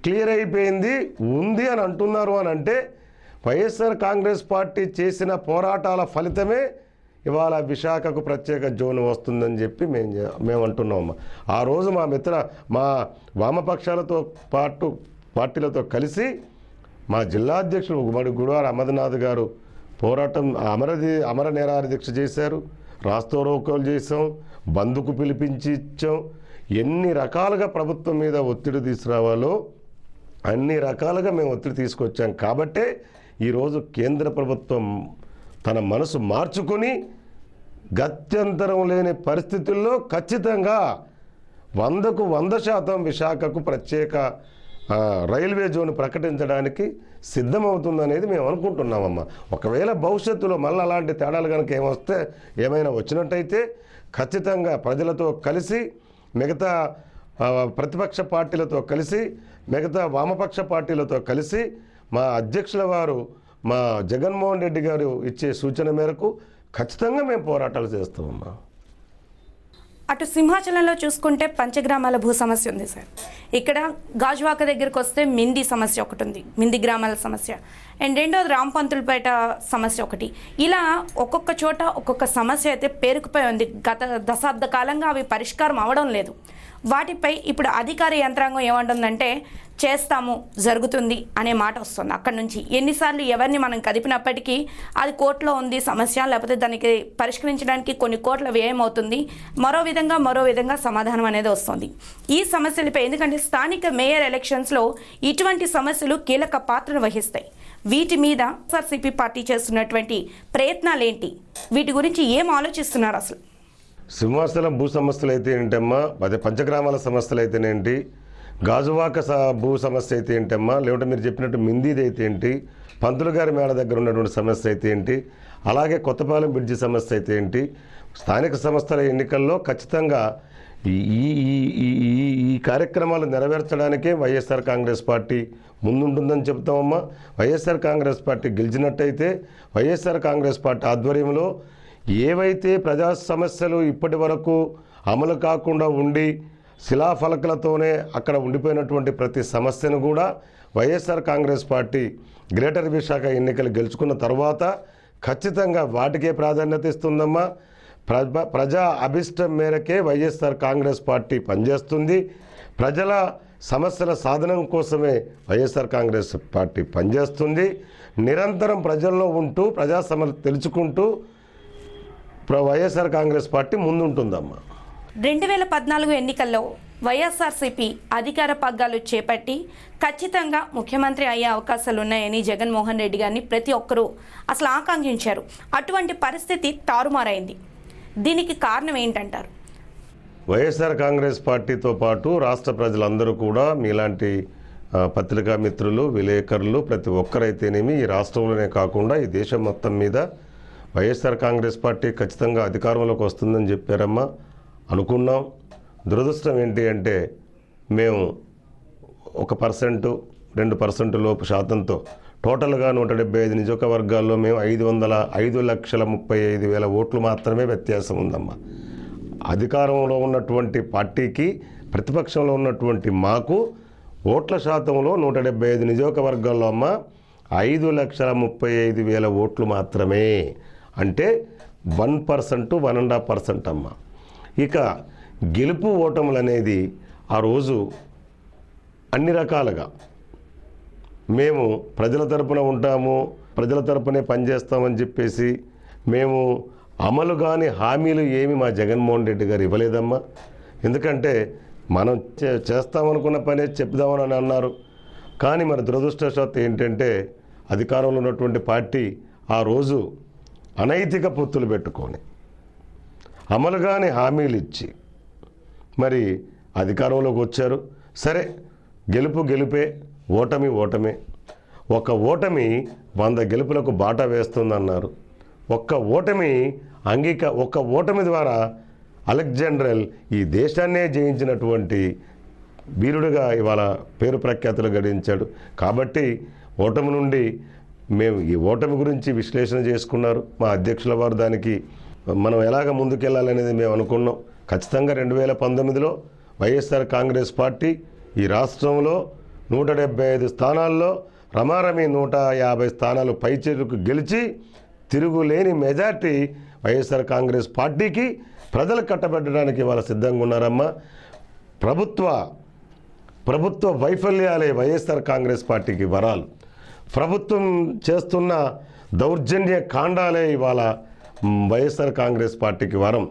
క్లియర్ అయిపోయింది ఉంది అని అంటున్నారు. అని అంటే వైఎస్ఆర్ కాంగ్రెస్ పార్టీ చేసిన పోరాటాల ఫలితమే ఇవాళ విశాఖకు ప్రత్యేక జోన్ వస్తుందని చెప్పి మేము అంటున్నామమ్మా. ఆ రోజు మా వామపక్షాలతో పార్టీలతో కలిసి మా జిల్లా అధ్యక్షుడు గుడివాడ అమర్నాథ్ గారు పోరాటం అమర నిరాహార దీక్ష చేశారు, రాస్తారోకోలు చేసాం, బంద్కు పిలిపించి ఇచ్చాం. ఎన్ని రకాలుగా ప్రభుత్వం మీద ఒత్తిడి తీసుకురావాలో అన్ని రకాలుగా మేము ఒత్తిడి తీసుకొచ్చాం. కాబట్టే ఈరోజు కేంద్ర ప్రభుత్వం తన మనసు మార్చుకొని గత్యంతరం లేని పరిస్థితుల్లో ఖచ్చితంగా 100కు 100% విశాఖకు ప్రత్యేక రైల్వే జోన్ ప్రకటించడానికి సిద్ధమవుతుందనేది మేము అనుకుంటున్నామమ్మా. ఒకవేళ భవిష్యత్తులో మళ్ళీ అలాంటి తేడాలు కనుక ఏమైనా వచ్చినట్టయితే ఖచ్చితంగా ప్రజలతో కలిసి, మిగతా ప్రతిపక్ష పార్టీలతో కలిసి, మిగతా వామపక్ష పార్టీలతో కలిసి మా అధ్యక్షుల వారు మా జగన్మోహన్ రెడ్డి గారు ఇచ్చే సూచన మేరకు ఖచ్చితంగా మేము పోరాటాలు చేస్తామమ్మా. అటు సింహాచలంలో చూసుకుంటే పంచగ్రామాల భూ సమస్య ఉంది సార్. ఇక్కడ గాజువాక దగ్గరికి వస్తే మింది సమస్య ఒకటి ఉంది, మింది గ్రామాల సమస్య. అండ్ రెండోది రాంపంతులపేట సమస్య ఒకటి. ఇలా ఒక్కొక్క చోట ఒక్కొక్క సమస్య అయితే పేరుకుపోయి ఉంది. గత దశాబ్ద కాలంగా అవి పరిష్కారం అవడం లేదు. వాటిపై ఇప్పుడు అధికార యంత్రాంగం ఏమంటుందంటే చేస్తాము, జరుగుతుంది అనే మాట వస్తుంది. అక్కడి నుంచి ఎన్నిసార్లు ఎవరిని మనం కదిపినప్పటికీ అది కోర్టులో ఉంది సమస్య, లేకపోతే దానికి పరిష్కరించడానికి కొన్ని కోట్ల వ్యయం అవుతుంది, మరో విధంగా సమాధానం అనేది వస్తుంది. ఈ సమస్యలపై ఎందుకంటే స్థానిక మేయర్ ఎలక్షన్స్లో ఇటువంటి సమస్యలు కీలక పాత్రను వహిస్తాయి. వీటి మీద వైఎస్ఆర్సీపీ పార్టీ చేస్తున్నటువంటి ప్రయత్నాలు ఏంటి? వీటి గురించి ఏం ఆలోచిస్తున్నారు అసలు? సింహాచలం భూ సమస్యలు అయితే ఏంటమ్మా, అదే పంచగ్రామాల సమస్యలు అయితేనేంటి, గాజువాక భూ సమస్య అయితే ఏంటమ్మా, లేకుంటే మీరు చెప్పినట్టు మిందీది అయితే ఏంటి, పంతులు గారి మేడ దగ్గర ఉన్నటువంటి సమస్య అయితే ఏంటి, అలాగే కొత్తపాలెం బ్రిడ్జి సమస్య అయితే ఏంటి, స్థానిక సంస్థల ఎన్నికల్లో ఖచ్చితంగా ఈ కార్యక్రమాలు నెరవేర్చడానికే వైఎస్ఆర్ కాంగ్రెస్ పార్టీ ముందుంటుందని చెప్తామమ్మా. వైఎస్ఆర్ కాంగ్రెస్ పార్టీ గెలిచినట్టయితే వైఎస్ఆర్ కాంగ్రెస్ పార్టీ ఆధ్వర్యంలో ఏవైతే ప్రజా సమస్యలు ఇప్పటి వరకు అమలు కాకుండా ఉండి శిలాఫలకలతోనే అక్కడ ఉండిపోయినటువంటి ప్రతి సమస్యను కూడా వైఎస్ఆర్ కాంగ్రెస్ పార్టీ గ్రేటర్ విశాఖ ఎన్నికలు గెలుచుకున్న తర్వాత ఖచ్చితంగా వాటికే ప్రాధాన్యత ఇస్తుందమ్మా. ప్రజా అభిష్టం మేరకే వైఎస్ఆర్ కాంగ్రెస్ పార్టీ పనిచేస్తుంది. ప్రజల సమస్యల సాధనం కోసమే వైఎస్ఆర్ కాంగ్రెస్ పార్టీ పనిచేస్తుంది. నిరంతరం ప్రజల్లో ఉంటూ ప్రజా సమస్యలు తెలుసుకుంటూ వైఎస్ఆర్ కాంగ్రెస్ పార్టీ ముందుంటుందమ్మా. 2014 ఎన్నికల్లో వైఎస్ఆర్సీపీ అధికార పగ్గాలు చేపట్టి ఖచ్చితంగా ముఖ్యమంత్రి అయ్యే అవకాశాలు ఉన్నాయని జగన్మోహన్ రెడ్డి గారిని ప్రతి ఒక్కరూ అసలు ఆకాంక్షించారు. అటువంటి పరిస్థితి తారుమారైంది. దీనికి కారణం ఏంటంటారు? వైఎస్ఆర్ కాంగ్రెస్ పార్టీతో పాటు రాష్ట్ర ప్రజలందరూ కూడా మీలాంటి పత్రికా మిత్రులు, విలేకరులు ప్రతి ఒక్కరైతేనేమి ఈ రాష్ట్రంలోనే కాకుండా ఈ దేశం మొత్తం మీద వైఎస్ఆర్ కాంగ్రెస్ పార్టీ ఖచ్చితంగా అధికారంలోకి వస్తుందని చెప్పారమ్మా. అనుకున్నాం. దురదృష్టం ఏంటి అంటే మేము 1%, 2% లోపు శాతంతో టోటల్గా 175 నియోజకవర్గాల్లో మేము 5,35,000 ఓట్లు మాత్రమే వ్యత్యాసం ఉందమ్మా. అధికారంలో ఉన్నటువంటి పార్టీకి ప్రతిపక్షంలో ఉన్నటువంటి మాకు ఓట్ల శాతంలో 175 నియోజకవర్గాల్లో అమ్మ 5,35,000 ఓట్లు మాత్రమే, అంటే 1%, 1.5% అమ్మ. ఇక గెలుపు ఓటములు అనేది ఆ రోజు అన్ని రకాలుగా మేము ప్రజల తరపున ఉంటాము, ప్రజల తరపునే పనిచేస్తామని చెప్పేసి మేము అమలు కాని హామీలు ఏమి మా జగన్మోహన్ రెడ్డి గారు ఇవ్వలేదమ్మా. ఎందుకంటే మనం చేస్తామనుకున్న పనే చెప్దామని అన్నారు. కానీ మరి దురదృష్టవశాత్తు ఏంటంటే అధికారంలో ఉన్నటువంటి పార్టీ ఆ రోజు అనైతిక పొత్తులు పెట్టుకొని అమలు కాని హామీలు ఇచ్చి మరి అధికారంలోకి వచ్చారు. సరే, గెలుపు గెలుపే, ఓటమి ఓటమే. ఒక ఓటమి 100 గెలుపులకు బాట వేస్తుందన్నారు. ఒక్క ఓటమి ద్వారా అలెగ్జాండర్ ఈ దేశాన్నే జయించినటువంటి వీరుడిగా ఇవాళ పేరు ప్రఖ్యాతులు గడించాడు. కాబట్టి ఓటమి నుండి మేము ఈ ఓటమి గురించి విశ్లేషణ చేసుకున్నారు మా అధ్యక్షుల వారు. దానికి మనం ఎలాగ ముందుకెళ్ళాలనేది మేము అనుకున్నాం. ఖచ్చితంగా 2019లో వైఎస్ఆర్ కాంగ్రెస్ పార్టీ ఈ రాష్ట్రంలో 175 స్థానాల్లో రమారమి 150 స్థానాలు పైచేరుకు గెలిచి తిరుగులేని మెజార్టీ వైఎస్ఆర్ కాంగ్రెస్ పార్టీకి ప్రజలు కట్టబెట్టడానికి వాళ్ళ సిద్ధంగా ఉన్నారమ్మా. ప్రభుత్వ వైఫల్యాలే వైఎస్ఆర్ కాంగ్రెస్ పార్టీకి వరాలు. ప్రభుత్వం చేస్తున్న దౌర్జన్య కాండాలే ఇవాళ వైఎస్ఆర్ కాంగ్రెస్ పార్టీకి వరం.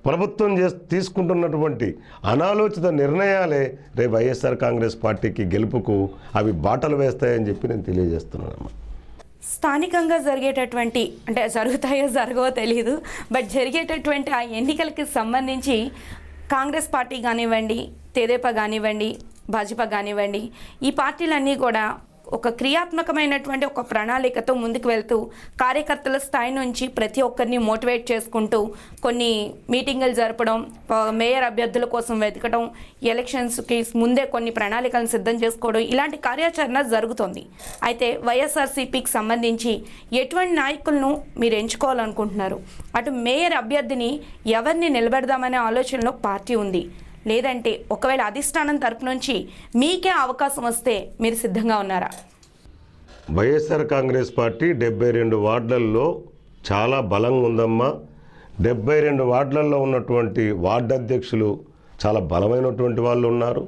ప్రభుత్వం తీసుకుంటున్నటువంటి అనాలోచిత నిర్ణయాలే రేపు వైఎస్ఆర్ కాంగ్రెస్ పార్టీకి గెలుపుకు అవి బాటలు వేస్తాయని చెప్పి నేను తెలియజేస్తున్నానమ్మా. స్థానికంగా జరిగేటటువంటి, అంటే జరుగుతాయో జరగవో తెలియదు, బట్ జరిగేటటువంటి ఆ ఎన్నికలకి సంబంధించి కాంగ్రెస్ పార్టీ కానివ్వండి, తెదేపా కానివ్వండి, భాజపా కానివ్వండి, ఈ పార్టీలన్నీ కూడా ఒక క్రియాత్మకమైనటువంటి ఒక ప్రణాళికతో ముందుకు వెళ్తూ కార్యకర్తల స్థాయి నుంచి ప్రతి ఒక్కరిని మోటివేట్ చేసుకుంటూ కొన్ని మీటింగులు జరపడం, మేయర్ అభ్యర్థుల కోసం వెతకడం, ఎలక్షన్స్కి ముందే కొన్ని ప్రణాళికలను సిద్ధం చేసుకోవడం, ఇలాంటి కార్యాచరణ జరుగుతుంది. అయితే వైఎస్ఆర్సీపీకి సంబంధించి ఎటువంటి నాయకులను మీరు ఎంచుకోవాలనుకుంటున్నారు? అటు మేయర్ అభ్యర్థిని ఎవరిని నిలబెడదామనే ఆలోచనలో పార్టీ ఉంది, లేదంటే ఒకవేళ అధిష్టానం తరపు నుంచి మీకే అవకాశం వస్తే మీరు సిద్ధంగా ఉన్నారా? వైఎస్ఆర్ కాంగ్రెస్ పార్టీ 72 వార్డులలో చాలా బలంగా ఉందమ్మా. 72 వార్డులలో ఉన్నటువంటి వార్డు అధ్యక్షులు చాలా బలమైనటువంటి వాళ్ళు ఉన్నారు.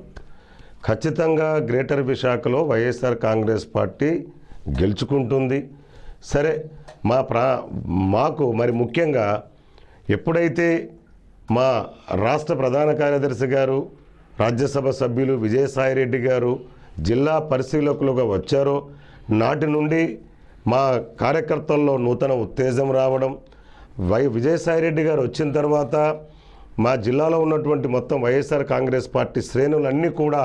ఖచ్చితంగా గ్రేటర్ విశాఖలో వైఎస్ఆర్ కాంగ్రెస్ పార్టీ గెలుచుకుంటుంది. సరే, మాకు మరి ముఖ్యంగా ఎప్పుడైతే మా రాష్ట్ర ప్రధాన కార్యదర్శి గారు, రాజ్యసభ సభ్యులు విజయసాయిరెడ్డి గారు జిల్లా పరిశీలకులుగా వచ్చారో నాటి నుండి మా కార్యకర్తల్లో నూతన ఉత్తేజం రావడం, విజయసాయిరెడ్డి గారు వచ్చిన తర్వాత మా జిల్లాలో ఉన్నటువంటి మొత్తం వైఎస్ఆర్ కాంగ్రెస్ పార్టీ శ్రేణులన్నీ కూడా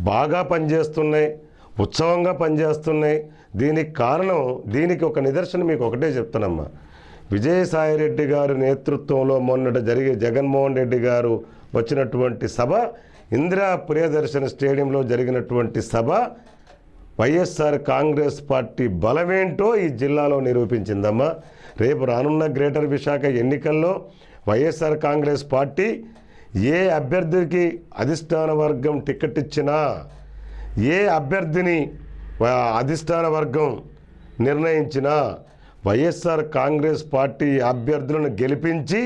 బాగా పనిచేస్తున్నాయి, ఉత్సవంగా పనిచేస్తున్నాయి. దీనికి కారణం, దీనికి ఒక నిదర్శనం మీకు ఒకటే చెప్తానమ్మా. విజయసాయిరెడ్డి గారి నేతృత్వంలో మొన్నట జరిగే జగన్మోహన్ రెడ్డి గారు వచ్చినటువంటి సభ, ఇందిరా ప్రియదర్శన్ స్టేడియంలో జరిగినటువంటి సభ వైఎస్ఆర్ కాంగ్రెస్ పార్టీ బలమేంటో ఈ జిల్లాలో నిరూపించిందమ్మా. రేపు రానున్న గ్రేటర్ విశాఖ ఎన్నికల్లో వైఎస్ఆర్ కాంగ్రెస్ పార్టీ ఏ అభ్యర్థికి అధిష్టాన వర్గం టికెట్ ఇచ్చినా, ఏ అభ్యర్థిని అధిష్టాన వర్గం నిర్ణయించినా వైఎస్ఆర్ కాంగ్రెస్ పార్టీ అభ్యర్థులను గెలిపించి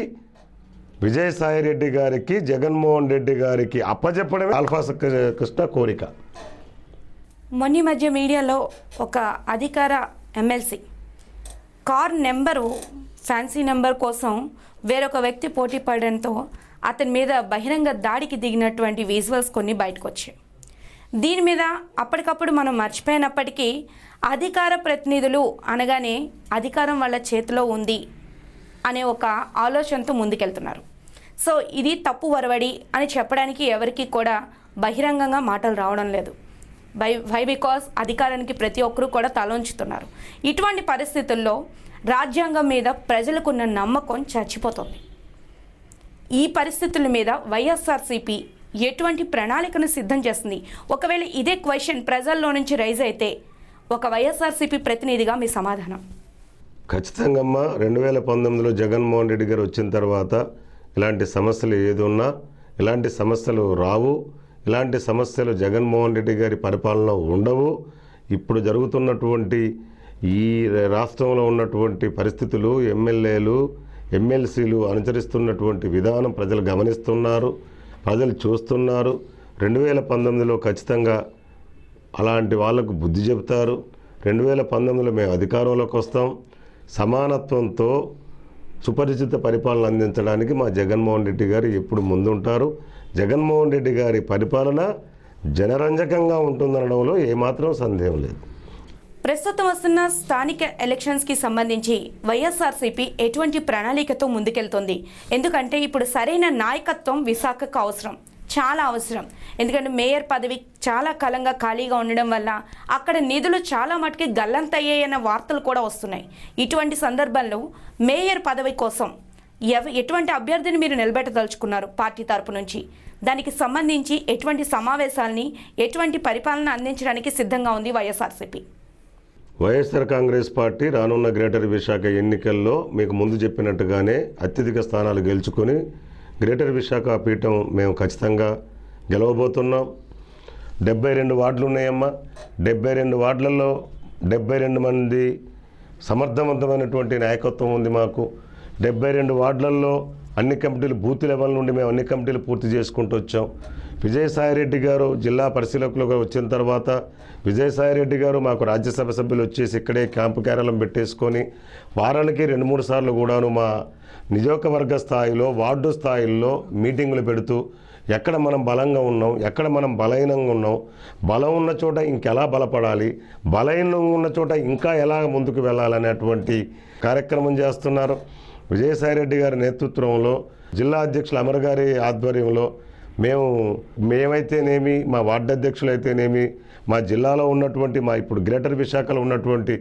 విజయసాయిరెడ్డి గారికి, జగన్మోహన్ రెడ్డి గారికి అప్పచెప్పడమే ఆల్ఫా కృష్ణ కోరిక. మొన్న మధ్య మీడియాలో ఒక అధికార MLC car number fancy number కోసం వేరొక వ్యక్తి పోటీ పడడంతో అతని మీద బహిరంగ దాడికి దిగినటువంటి విజువల్స్ కొన్ని బయటకు వచ్చాయి. దీని మీద అప్పటికప్పుడు మనం మర్చిపోయినప్పటికీ అధికార ప్రతినిధులు అనగానే అధికారం వాళ్ళ చేతిలో ఉంది అనే ఒక ఆలోచనతో ముందుకెళ్తున్నారు. సో ఇది తప్పు వరవడి అని చెప్పడానికి ఎవరికి కూడా బహిరంగంగా మాటలు రావడం లేదు. వై బికాస్ అధికారానికి ప్రతి ఒక్కరూ కూడా తలొంచుతున్నారు. ఇటువంటి పరిస్థితుల్లో రాజ్యాంగం మీద ప్రజలకున్న నమ్మకం చచ్చిపోతుంది. ఈ పరిస్థితుల మీద వైఎస్ఆర్సీపీ ఎటువంటి ప్రణాళికను సిద్ధం చేస్తుంది? ఒకవేళ ఇదే క్వశ్చన్ ప్రజల్లో నుంచి రైజ్ అయితే ఒక వైఎస్ఆర్సీపీ ప్రతినిధిగా మీ సమాధానం? ఖచ్చితంగా 2019లో జగన్మోహన్ రెడ్డి గారు వచ్చిన తర్వాత ఇలాంటి సమస్యలు ఏది ఉన్నా ఇలాంటి సమస్యలు రావు, ఇలాంటి సమస్యలు జగన్మోహన్ రెడ్డి గారి పరిపాలనలో ఉండవు. ఇప్పుడు జరుగుతున్నటువంటి ఈ రాష్ట్రంలో ఉన్నటువంటి పరిస్థితులు, ఎమ్మెల్యేలు ఎమ్మెల్సీలు అనుసరిస్తున్నటువంటి విధానం ప్రజలు గమనిస్తున్నారు, ప్రజలు చూస్తున్నారు. 2019లో ఖచ్చితంగా అలాంటి వాళ్లకు బుద్ధి చెబుతారు. 2019లో మేము అధికారంలోకి వస్తాం. సమానత్వంతో సుపరిచిత పరిపాలన అందించడానికి మా జగన్మోహన్ రెడ్డి గారు ఎప్పుడు ముందుంటారు. జగన్మోహన్ రెడ్డి గారి పరిపాలన జనరంజకంగా ఉంటుందనడంలో ఏమాత్రం సందేహం లేదు. ప్రస్తుతం వస్తున్న స్థానిక ఎలక్షన్స్కి సంబంధించి వైఎస్ఆర్సీపీ ఎటువంటి ప్రణాళికతో ముందుకెళ్తుంది? ఎందుకంటే ఇప్పుడు సరైన నాయకత్వం విశాఖకు అవసరం, చాలా అవసరం. ఎందుకంటే మేయర్ పదవి చాలా కాలంగా ఖాళీగా ఉండడం వల్ల అక్కడ నిధులు చాలా మటుకి గల్లంతయ్యాయన్న వార్తలు కూడా వస్తున్నాయి. ఇటువంటి సందర్భంలో మేయర్ పదవి కోసం ఎటువంటి అభ్యర్థిని మీరు నిలబెట్టదలుచుకున్నారు పార్టీ తరపు నుంచి? దానికి సంబంధించి ఎటువంటి సమావేశాలని, ఎటువంటి పరిపాలన అందించడానికి సిద్ధంగా ఉంది వైఎస్ఆర్సీపీ? వైఎస్ఆర్ కాంగ్రెస్ పార్టీ రానున్న గ్రేటర్ విశాఖ ఎన్నికల్లో మీకు ముందు చెప్పినట్టుగానే అత్యధిక స్థానాలు గెలుచుకొని గ్రేటర్ విశాఖ పీఠం మేము ఖచ్చితంగా గెలవబోతున్నాం. 72 వార్డులు ఉన్నాయమ్మా. 72 వార్డులలో 72 మంది సమర్థవంతమైనటువంటి నాయకత్వం ఉంది మాకు. 72 వార్డులలో అన్ని కమిటీలు, బూత్ లెవెల్ నుండి మేము అన్ని కమిటీలు పూర్తి చేసుకుంటూ వచ్చాం. విజయసాయిరెడ్డి గారు జిల్లా పరిశీలకులుగా వచ్చిన తర్వాత విజయసాయిరెడ్డి గారు మాకు రాజ్యసభ సభ్యులు వచ్చేసి ఇక్కడే క్యాంపు కార్యాలయం పెట్టేసుకొని వారానికి 2-3 సార్లు కూడాను మా నియోజకవర్గ స్థాయిలో, వార్డు స్థాయిల్లో మీటింగులు పెడుతూ ఎక్కడ మనం బలంగా ఉన్నాం, ఎక్కడ మనం బలహీనంగా ఉన్నాం, బలం ఉన్న చోట ఇంకెలా బలపడాలి, బలహీనంగా ఉన్న చోట ఇంకా ఎలా ముందుకు వెళ్ళాలనేటువంటి కార్యక్రమం చేస్తున్నారు. విజయసాయిరెడ్డి గారి నేతృత్వంలో, జిల్లా అధ్యక్షులు అమర్ గారి ఆధ్వర్యంలో మేమైతేనేమి, మా వార్డు అధ్యక్షులు అయితేనేమి, మా జిల్లాలో ఉన్నటువంటి మా ఇప్పుడు గ్రేటర్ విశాఖలో ఉన్నటువంటి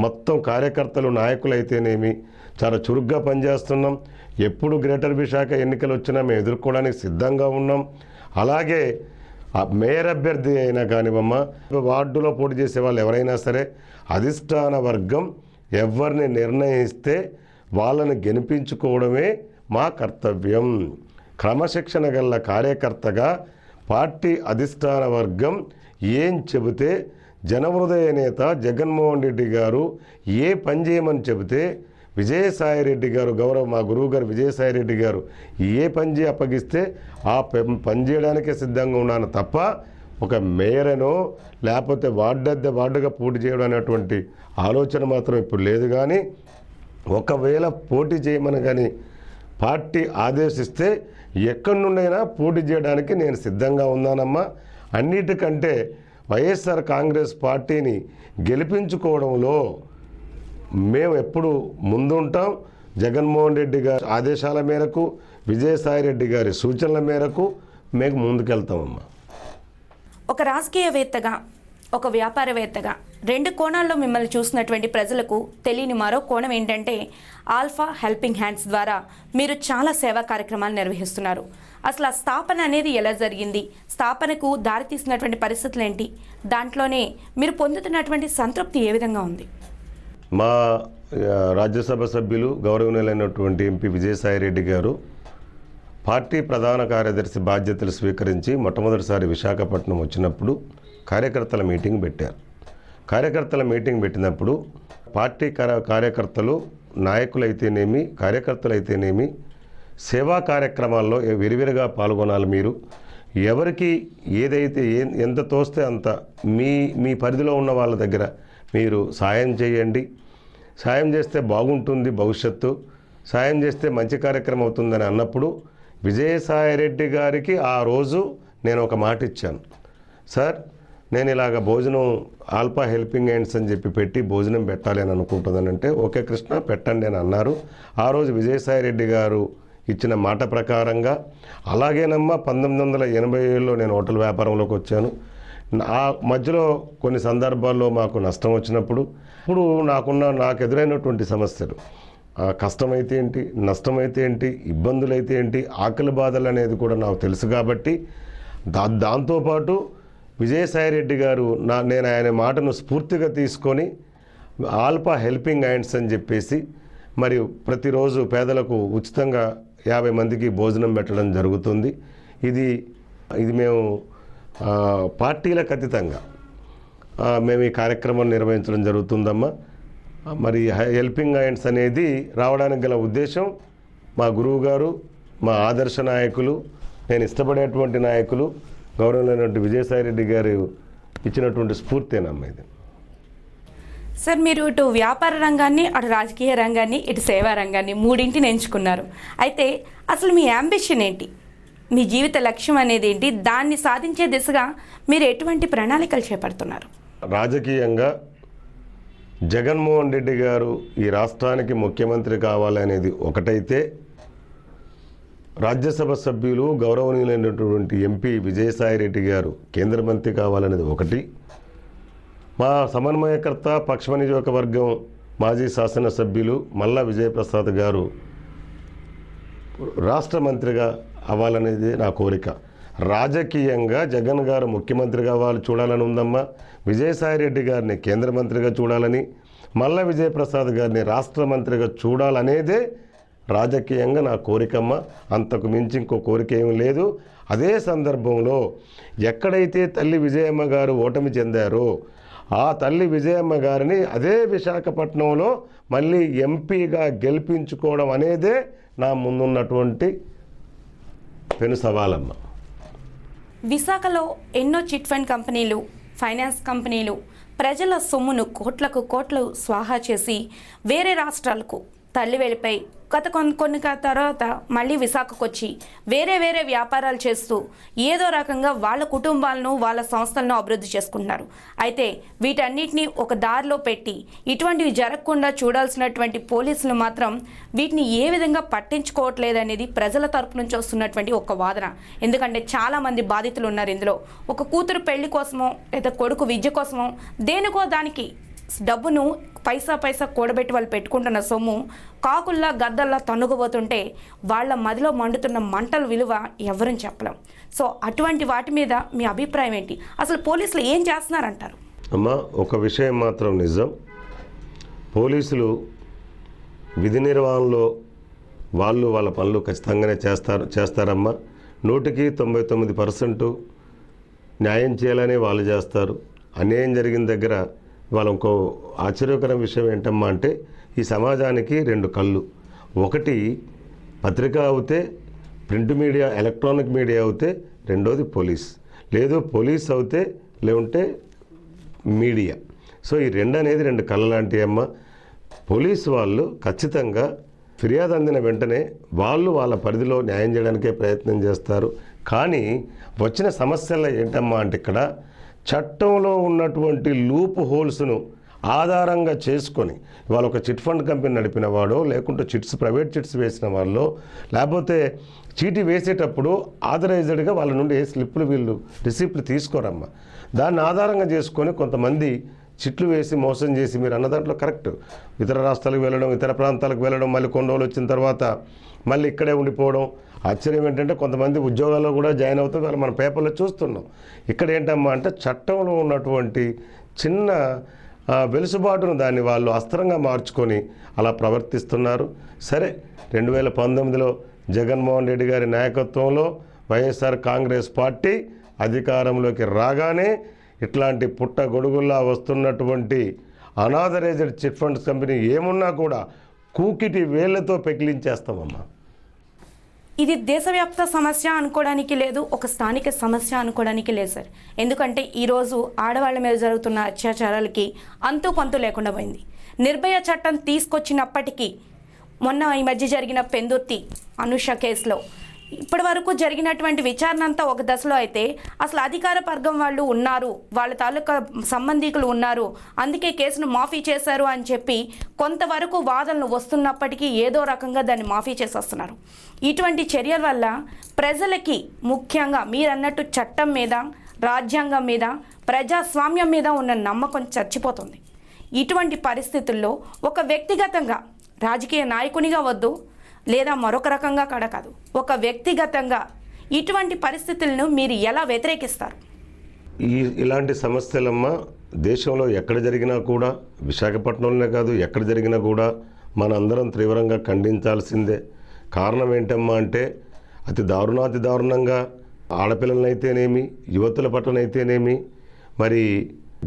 మొత్తం కార్యకర్తలు, నాయకులు అయితేనేమి చాలా చురుగ్గా పనిచేస్తున్నాం. ఎప్పుడు గ్రేటర్ విశాఖ ఎన్నికలు వచ్చినా మేము ఎదుర్కోవడానికి సిద్ధంగా ఉన్నాం. అలాగే మేయర్ అభ్యర్థి అయినా కానివమ్మా, వార్డులో పోటీ చేసే వాళ్ళు ఎవరైనా సరే అధిష్టాన వర్గం ఎవరిని నిర్ణయిస్తే వాళ్ళని గెలిపించుకోవడమే మా కర్తవ్యం. క్రమశిక్షణ గల కార్యకర్తగా పార్టీ అధిష్టాన వర్గం ఏం చెబితే, జనహృదయ నేత జగన్మోహన్ రెడ్డి గారు ఏ పని చేయమని చెబితే, విజయసాయిరెడ్డి గారు మా గురువు గారు విజయసాయిరెడ్డి గారు ఏ పని అప్పగిస్తే ఆ పని చేయడానికే సిద్ధంగా ఉన్నాను తప్ప ఒక మేయరనో లేకపోతే వార్డుగా పోటీ చేయడం అనేటువంటి ఆలోచన మాత్రం ఇప్పుడు లేదు. కానీ ఒకవేళ పోటీ చేయమని కానీ పార్టీ ఆదేశిస్తే ఎక్కడి నుండైనా పోటీ చేయడానికి నేను సిద్ధంగా ఉన్నానమ్మా. అన్నిటికంటే వైఎస్ఆర్ కాంగ్రెస్ పార్టీని గెలిపించుకోవడంలో మేము ఎప్పుడు ముందుంటాం. జగన్మోహన్ రెడ్డి గారి ఆదేశాల మేరకు, విజయసాయిరెడ్డి గారి సూచనల మేరకు మేము ముందుకెళ్తామమ్మా. ఒక రాజకీయవేత్తగా, ఒక వ్యాపారవేత్తగా 2 కోణాల్లో మిమ్మల్ని చూసినటువంటి ప్రజలకు తెలియని మరో కోణం ఏంటంటే ఆల్ఫా హెల్పింగ్ హ్యాండ్స్ ద్వారా మీరు చాలా సేవా కార్యక్రమాలు నిర్వహిస్తున్నారు. అసలు ఆ స్థాపన అనేది ఎలా జరిగింది? స్థాపనకు దారితీసినటువంటి పరిస్థితులు ఏంటి? దాంట్లోనే మీరు పొందుతున్నటువంటి సంతృప్తి ఏ విధంగా ఉంది? మా రాజ్యసభ సభ్యులు గౌరవనీయులైనటువంటి ఎంపీ విజయసాయిరెడ్డి గారు పార్టీ ప్రధాన కార్యదర్శి బాధ్యతలు స్వీకరించి మొట్టమొదటిసారి విశాఖపట్నం వచ్చినప్పుడు కార్యకర్తల మీటింగ్ పెట్టారు. కార్యకర్తల మీటింగ్ పెట్టినప్పుడు పార్టీ కార్యకర్తలు, నాయకులైతేనేమి, కార్యకర్తలైతేనేమి సేవా కార్యక్రమాల్లో విరివిరిగా పాల్గొనాలి. మీరు ఎవరికి ఏదైతే ఎంత తోస్తే అంత మీ పరిధిలో ఉన్న వాళ్ళ దగ్గర మీరు సాయం చేయండి. సాయం చేస్తే బాగుంటుంది భవిష్యత్తు, సాయం చేస్తే మంచి కార్యక్రమం అవుతుందని అన్నప్పుడు విజయసాయిరెడ్డి గారికి ఆ రోజు నేను ఒక మాట ఇచ్చాను. సార్, నేను ఇలాగ భోజనం ఆల్ఫా హెల్పింగ్ హ్యాండ్స్ అని చెప్పి పెట్టి భోజనం పెట్టాలి అని అనుకుంటుందనంటే ఓకే కృష్ణ పెట్టండి అని అన్నారు. ఆ రోజు విజయసాయిరెడ్డి గారు ఇచ్చిన మాట ప్రకారంగా అలాగేనమ్మా 1987లో నేను హోటల్ వ్యాపారంలోకి వచ్చాను. ఆ మధ్యలో కొన్ని సందర్భాల్లో మాకు నష్టం వచ్చినప్పుడు ఇప్పుడు నాకు ఎదురైనటువంటి సమస్యలు కష్టమైతే ఏంటి, నష్టమైతే ఏంటి, ఇబ్బందులైతే ఏంటి, ఆకలి బాధలు అనేది కూడా నాకు తెలుసు కాబట్టి దాంతోపాటు విజయసాయిరెడ్డి గారు నేను ఆయన మాటను స్ఫూర్తిగా తీసుకొని ఆల్ఫా హెల్పింగ్ హ్యాండ్స్ అని చెప్పేసి మరియు ప్రతిరోజు పేదలకు ఉచితంగా 50 మందికి భోజనం పెట్టడం జరుగుతుంది. ఇది మేము పార్టీలకు అతీతంగా మేము ఈ కార్యక్రమం నిర్వహించడం జరుగుతుందమ్మా. మరి హెల్పింగ్ హ్యాండ్స్ అనేది రావడానికి గల ఉద్దేశం మా గురువు గారు, మా ఆదర్శ నాయకులు, నేను ఇష్టపడేటువంటి నాయకులు గౌరవమైనటువంటి విజయసాయిరెడ్డి గారు ఇచ్చినటువంటి స్ఫూర్తేనమ్మా ఇది. సార్, మీరు ఇటు వ్యాపార రంగాన్ని, అటు రాజకీయ రంగాన్ని, ఇటు సేవా రంగాన్ని మూడింటిని ఎంచుకున్నారు. అయితే అసలు మీ యాంబిషన్ ఏంటి, మీ జీవిత లక్ష్యం అనేది ఏంటి, దాన్ని సాధించే దిశగా మీరు ఎటువంటి ప్రణాళికలు చేపడుతున్నారు? రాజకీయంగా జగన్మోహన్ రెడ్డి గారు ఈ రాష్ట్రానికి ముఖ్యమంత్రి కావాలనేది ఒకటైతే, రాజ్యసభ సభ్యులు గౌరవనీయులైనటువంటి ఎంపీ విజయసాయిరెడ్డి గారు కేంద్ర మంత్రి కావాలనేది ఒకటి, మా సమన్వయకర్త పశ్చిమ నియోజకవర్గం మాజీ శాసనసభ్యులు మల్లా విజయప్రసాద్ గారు రాష్ట్ర మంత్రిగా అవ్వాలనేది నా కోరిక. రాజకీయంగా జగన్ గారు ముఖ్యమంత్రి కావాలి చూడాలని ఉందమ్మా. విజయసాయిరెడ్డి గారిని కేంద్ర మంత్రిగా చూడాలని, మల్లా విజయప్రసాద్ గారిని రాష్ట్ర మంత్రిగా చూడాలనేదే రాజకీయంగా నా కోరికమ్మ. అంతకు మించి ఇంకో కోరిక ఏమీ లేదు. అదే సందర్భంలో ఎక్కడైతే తల్లి విజయమ్మ గారు ఓటమి చెందారో ఆ తల్లి విజయమ్మ గారిని అదే విశాఖపట్నంలో మళ్ళీ ఎంపీగా గెలిపించుకోవడం అనేదే నా ముందున్నటువంటి పెను సవాలమ్మ. విశాఖలో ఎన్నో చిట్ ఫండ్ కంపెనీలు, ఫైనాన్స్ కంపెనీలు ప్రజల సొమ్మును కోట్లు స్వాహా చేసి వేరే రాష్ట్రాలకు తల్లి వెళ్ళిపోయి గత కొన్ని తర్వాత మళ్ళీ విశాఖకు వచ్చి వేరే వ్యాపారాలు చేస్తూ ఏదో రకంగా వాళ్ళ కుటుంబాలను, వాళ్ళ సంస్థలను అభివృద్ధి చేసుకుంటున్నారు. అయితే వీటన్నిటిని ఒక దారిలో పెట్టి ఇటువంటివి జరగకుండా చూడాల్సినటువంటి పోలీసులు మాత్రం వీటిని ఏ విధంగా పట్టించుకోవట్లేదు అనేది ప్రజల తరపు నుంచి వస్తున్నటువంటి ఒక వాదన. ఎందుకంటే చాలామంది బాధితులు ఉన్నారు ఇందులో. ఒక కూతురు పెళ్లి కోసమో లేదా కొడుకు విద్య కోసమో దేనికో దానికి డబ్బును పైసా కూడబెట్టి వాళ్ళు పెట్టుకుంటున్న సొమ్ము కాకుల్లా గద్దల్లా తన్నుకుపోతుంటే వాళ్ళ మదిలో మండుతున్న మంటల విలువ ఎవరని చెప్పలేం. సో అటువంటి వాటి మీద మీ అభిప్రాయం ఏంటి? అసలు పోలీసులు ఏం చేస్తున్నారంటారు? అమ్మా, ఒక విషయం మాత్రం నిజం. పోలీసులు విధి నిర్వహణలో వాళ్ళ పనులు ఖచ్చితంగానే చేస్తారమ్మా. 99% న్యాయం చేయాలని వాళ్ళు చేస్తారు. అన్యాయం జరిగిన దగ్గర వాళ్ళ ఇంకో ఆశ్చర్యకరమైన విషయం ఏంటమ్మా అంటే, ఈ సమాజానికి 2 కళ్ళు. ఒకటి పత్రిక అవుతే, ప్రింట్ మీడియా, ఎలక్ట్రానిక్ మీడియా అవుతే, రెండోది పోలీస్, లేదు పోలీస్ అవుతే, లేకుంటే మీడియా. సో ఈ 2 అనేది 2 కళ్ళ లాంటివి అమ్మ. పోలీసు వాళ్ళు ఖచ్చితంగా ఫిర్యాదు అందిన వెంటనే వాళ్ళ పరిధిలో న్యాయం చేయడానికే ప్రయత్నం చేస్తారు. కానీ వచ్చిన సమస్యలు ఏంటమ్మా అంటే, ఇక్కడ చట్టంలో ఉన్నటువంటి లూప్ హోల్స్ను ఆధారంగా చేసుకొని ఇవాళ ఒక చిట్ ఫండ్ కంపెనీ నడిపిన వాడో, లేకుంటే ప్రైవేట్ చిట్స్ వేసిన వాళ్ళు, లేకపోతే చీటీ వేసేటప్పుడు ఆథరైజ్డ్గా వాళ్ళ నుండి స్లిప్లు వీళ్ళు రిసిప్ట్లు తీసుకోరమ్మా. దాన్ని ఆధారంగా చేసుకొని కొంతమంది చిట్లు వేసి మోసం చేసి, మీరు అన్న దాంట్లో కరెక్ట్, ఇతర రాష్ట్రాలకు వెళ్ళడం, ఇతర ప్రాంతాలకు వెళ్ళడం, మళ్ళీ కొన్ని రోజులు వచ్చిన తర్వాత మళ్ళీ ఇక్కడే ఉండిపోవడం. ఆశ్చర్యం ఏంటంటే కొంతమంది ఉద్యోగాల్లో కూడా జాయిన్ అవుతూ వాళ్ళు మన పేపర్లో చూస్తున్నాం. ఇక్కడ ఏంటమ్మా అంటే, చట్టంలో ఉన్నటువంటి చిన్న వెలుసుబాటును దాన్ని వాళ్ళు అస్త్రంగా మార్చుకొని అలా ప్రవర్తిస్తున్నారు. సరే, 2019లో జగన్మోహన్ రెడ్డి గారి నాయకత్వంలో వైఎస్ఆర్ కాంగ్రెస్ పార్టీ అధికారంలోకి రాగానే ఇట్లాంటి పుట్టగొడుగుల్లా వస్తున్నటువంటి అనాథరైజ్డ్ చిట్ ఫండ్స్ కంపెనీ ఏమున్నా కూడా కూకిటి వేళ్లతో పెకిలించేస్తామమ్మా. ఇది దేశవ్యాప్త సమస్య అనుకోవడానికి లేదు, ఒక స్థానిక సమస్య అనుకోవడానికి లేదు సార్. ఎందుకంటే ఈరోజు ఆడవాళ్ళ మీద జరుగుతున్న అత్యాచారాలకి అంతు పంతు లేకుండా పోయింది. నిర్భయ చట్టం తీసుకొచ్చినప్పటికీ మొన్న ఈ మధ్య జరిగిన పెందుర్తి అనూష కేసులో ఇప్పటి వరకు జరిగినటువంటి విచారణ అంతా ఒక దశలో అయితే అసలు అధికార వర్గం వాళ్ళు ఉన్నారు, వాళ్ళ తాలూకా సంబంధికులు ఉన్నారు, అందుకే కేసును మాఫీ చేశారు అని చెప్పి కొంతవరకు వాదనలు వస్తున్నప్పటికీ ఏదో రకంగా దాన్ని మాఫీ చేసేస్తున్నారు. ఇటువంటి చర్యల వల్ల ప్రజలకి ముఖ్యంగా మీరన్నట్టు చట్టం మీద, రాజ్యాంగం మీద, ప్రజాస్వామ్యం మీద ఉన్న నమ్మకం చచ్చిపోతుంది. ఇటువంటి పరిస్థితుల్లో ఒక వ్యక్తిగతంగా రాజకీయ నాయకునిగా వద్దు లేదా మరొక రకంగా కాదు, ఒక వ్యక్తిగతంగా ఇటువంటి పరిస్థితులను మీరు ఎలా వ్యతిరేకిస్తారు? ఇలాంటి సమస్యలమ్మా దేశంలో ఎక్కడ జరిగినా కూడా, విశాఖపట్నంలోనే కాదు ఎక్కడ జరిగినా కూడా మన అందరం తీవ్రంగా ఖండించాల్సిందే. కారణం ఏంటమ్మా అంటే అతి దారుణంగా ఆడపిల్లలనైతేనేమి, యువతుల పట్లనైతేనేమి మరి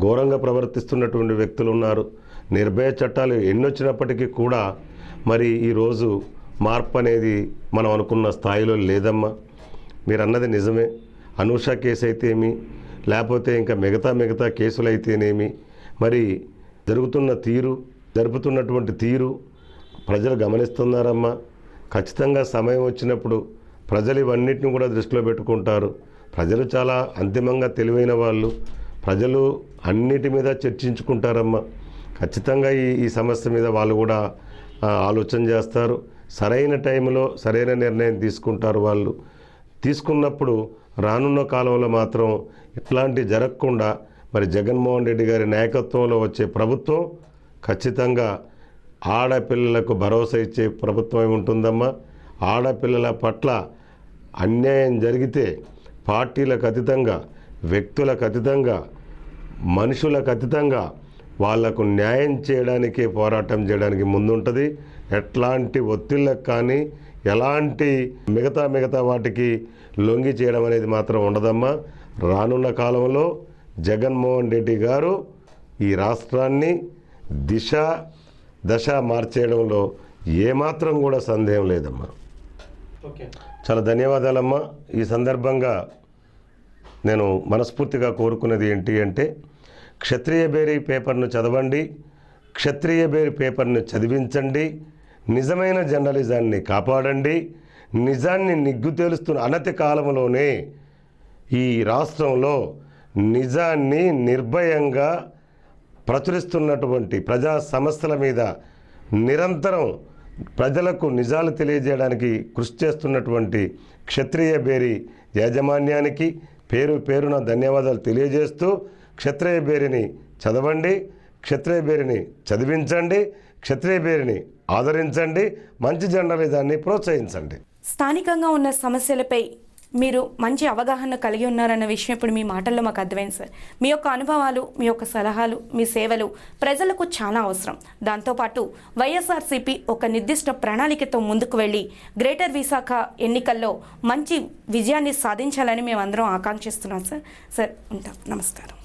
ఘోరంగా ప్రవర్తిస్తున్నటువంటి వ్యక్తులు ఉన్నారు. నిర్భయ చట్టాలు ఎన్నొచ్చినప్పటికీ కూడా మరి ఈరోజు మార్పు అనేది మనం అనుకున్న స్థాయిలో లేదమ్మా. మీరు అన్నది నిజమే. అనూష కేసు అయితేమి, లేకపోతే ఇంకా మిగతా కేసులు అయితేనేమి, మరి జరుపుతున్నటువంటి తీరు ప్రజలు గమనిస్తున్నారమ్మా. ఖచ్చితంగా సమయం వచ్చినప్పుడు ప్రజలు ఇవన్నిటిని కూడా దృష్టిలో పెట్టుకుంటారు. ప్రజలు చాలా అంతిమంగా తెలివైన వాళ్ళు, ప్రజలు అన్నిటి మీద చర్చించుకుంటారమ్మా. ఖచ్చితంగా ఈ సమస్య మీద వాళ్ళు కూడా ఆలోచన చేస్తారు. సరైన టైంలో సరైన నిర్ణయం తీసుకుంటారు. వాళ్ళు తీసుకున్నప్పుడు రానున్న కాలంలో మాత్రం ఇట్లాంటి జరగకుండా మరి జగన్మోహన్ రెడ్డి గారి నాయకత్వంలో వచ్చే ప్రభుత్వం ఖచ్చితంగా ఆడపిల్లలకు భరోసా ఇచ్చే ప్రభుత్వం ఉంటుందమ్మా. ఆడపిల్లల పట్ల అన్యాయం జరిగితే పార్టీలకు అతీతంగా, వ్యక్తులకు అతీతంగా, మనుషులకు అతీతంగా వాళ్లకు న్యాయం చేయడానికే పోరాటం చేయడానికి ముందుంటుంది. ఎట్లాంటి ఒత్తిళ్ళకు కానీ ఎలాంటి మిగతా వాటికి లొంగి చేయడం అనేది మాత్రం ఉండదమ్మా. రానున్న కాలంలో జగన్మోహన్ రెడ్డి గారు ఈ రాష్ట్రాన్ని దశ మార్చేయడంలో ఏమాత్రం కూడా సందేహం లేదమ్మా. చాలా ధన్యవాదాలమ్మా. ఈ సందర్భంగా నేను మనస్ఫూర్తిగా కోరుకున్నది ఏంటి అంటే, క్షత్రియ బేరీ పేపర్ను చదవండి, క్షత్రియ బేరీ పేపర్ను చదివించండి, నిజమైన జర్నలిజాన్ని కాపాడండి. నిజాన్ని నిగ్గు తేలుస్తున్న అనతి కాలంలోనే ఈ రాష్ట్రంలో నిజాన్ని నిర్భయంగా ప్రచురిస్తున్నటువంటి ప్రజా సమస్యల మీద నిరంతరం ప్రజలకు నిజాలు తెలియజేయడానికి కృషి చేస్తున్నటువంటి క్షత్రియ బేరీ యాజమాన్యానికి పేరున ధన్యవాదాలు తెలియజేస్తూ, క్షత్రియ బేరీని చదవండి, క్షత్రియ బేరీని చదివించండి, క్షత్రియ బేరీని ఆదరించండి, మంచి జర్నలిజాన్ని ప్రోత్సహించండి. స్థానికంగా ఉన్న సమస్యలపై మీరు మంచి అవగాహన కలిగి ఉన్నారన్న విషయం ఇప్పుడు మీ మాటల్లో మాకు అర్థమైంది సార్. మీ యొక్క అనుభవాలు, మీ యొక్క సలహాలు, మీ సేవలు ప్రజలకు చాలా అవసరం. దాంతోపాటు వైఎస్ఆర్సీపీ ఒక నిర్దిష్ట ప్రణాళికతో ముందుకు వెళ్ళి గ్రేటర్ విశాఖ ఎన్నికల్లో మంచి విజయాన్ని సాధించాలని మేమందరం ఆకాంక్షిస్తున్నాం సార్. ఉంటాం. నమస్కారం.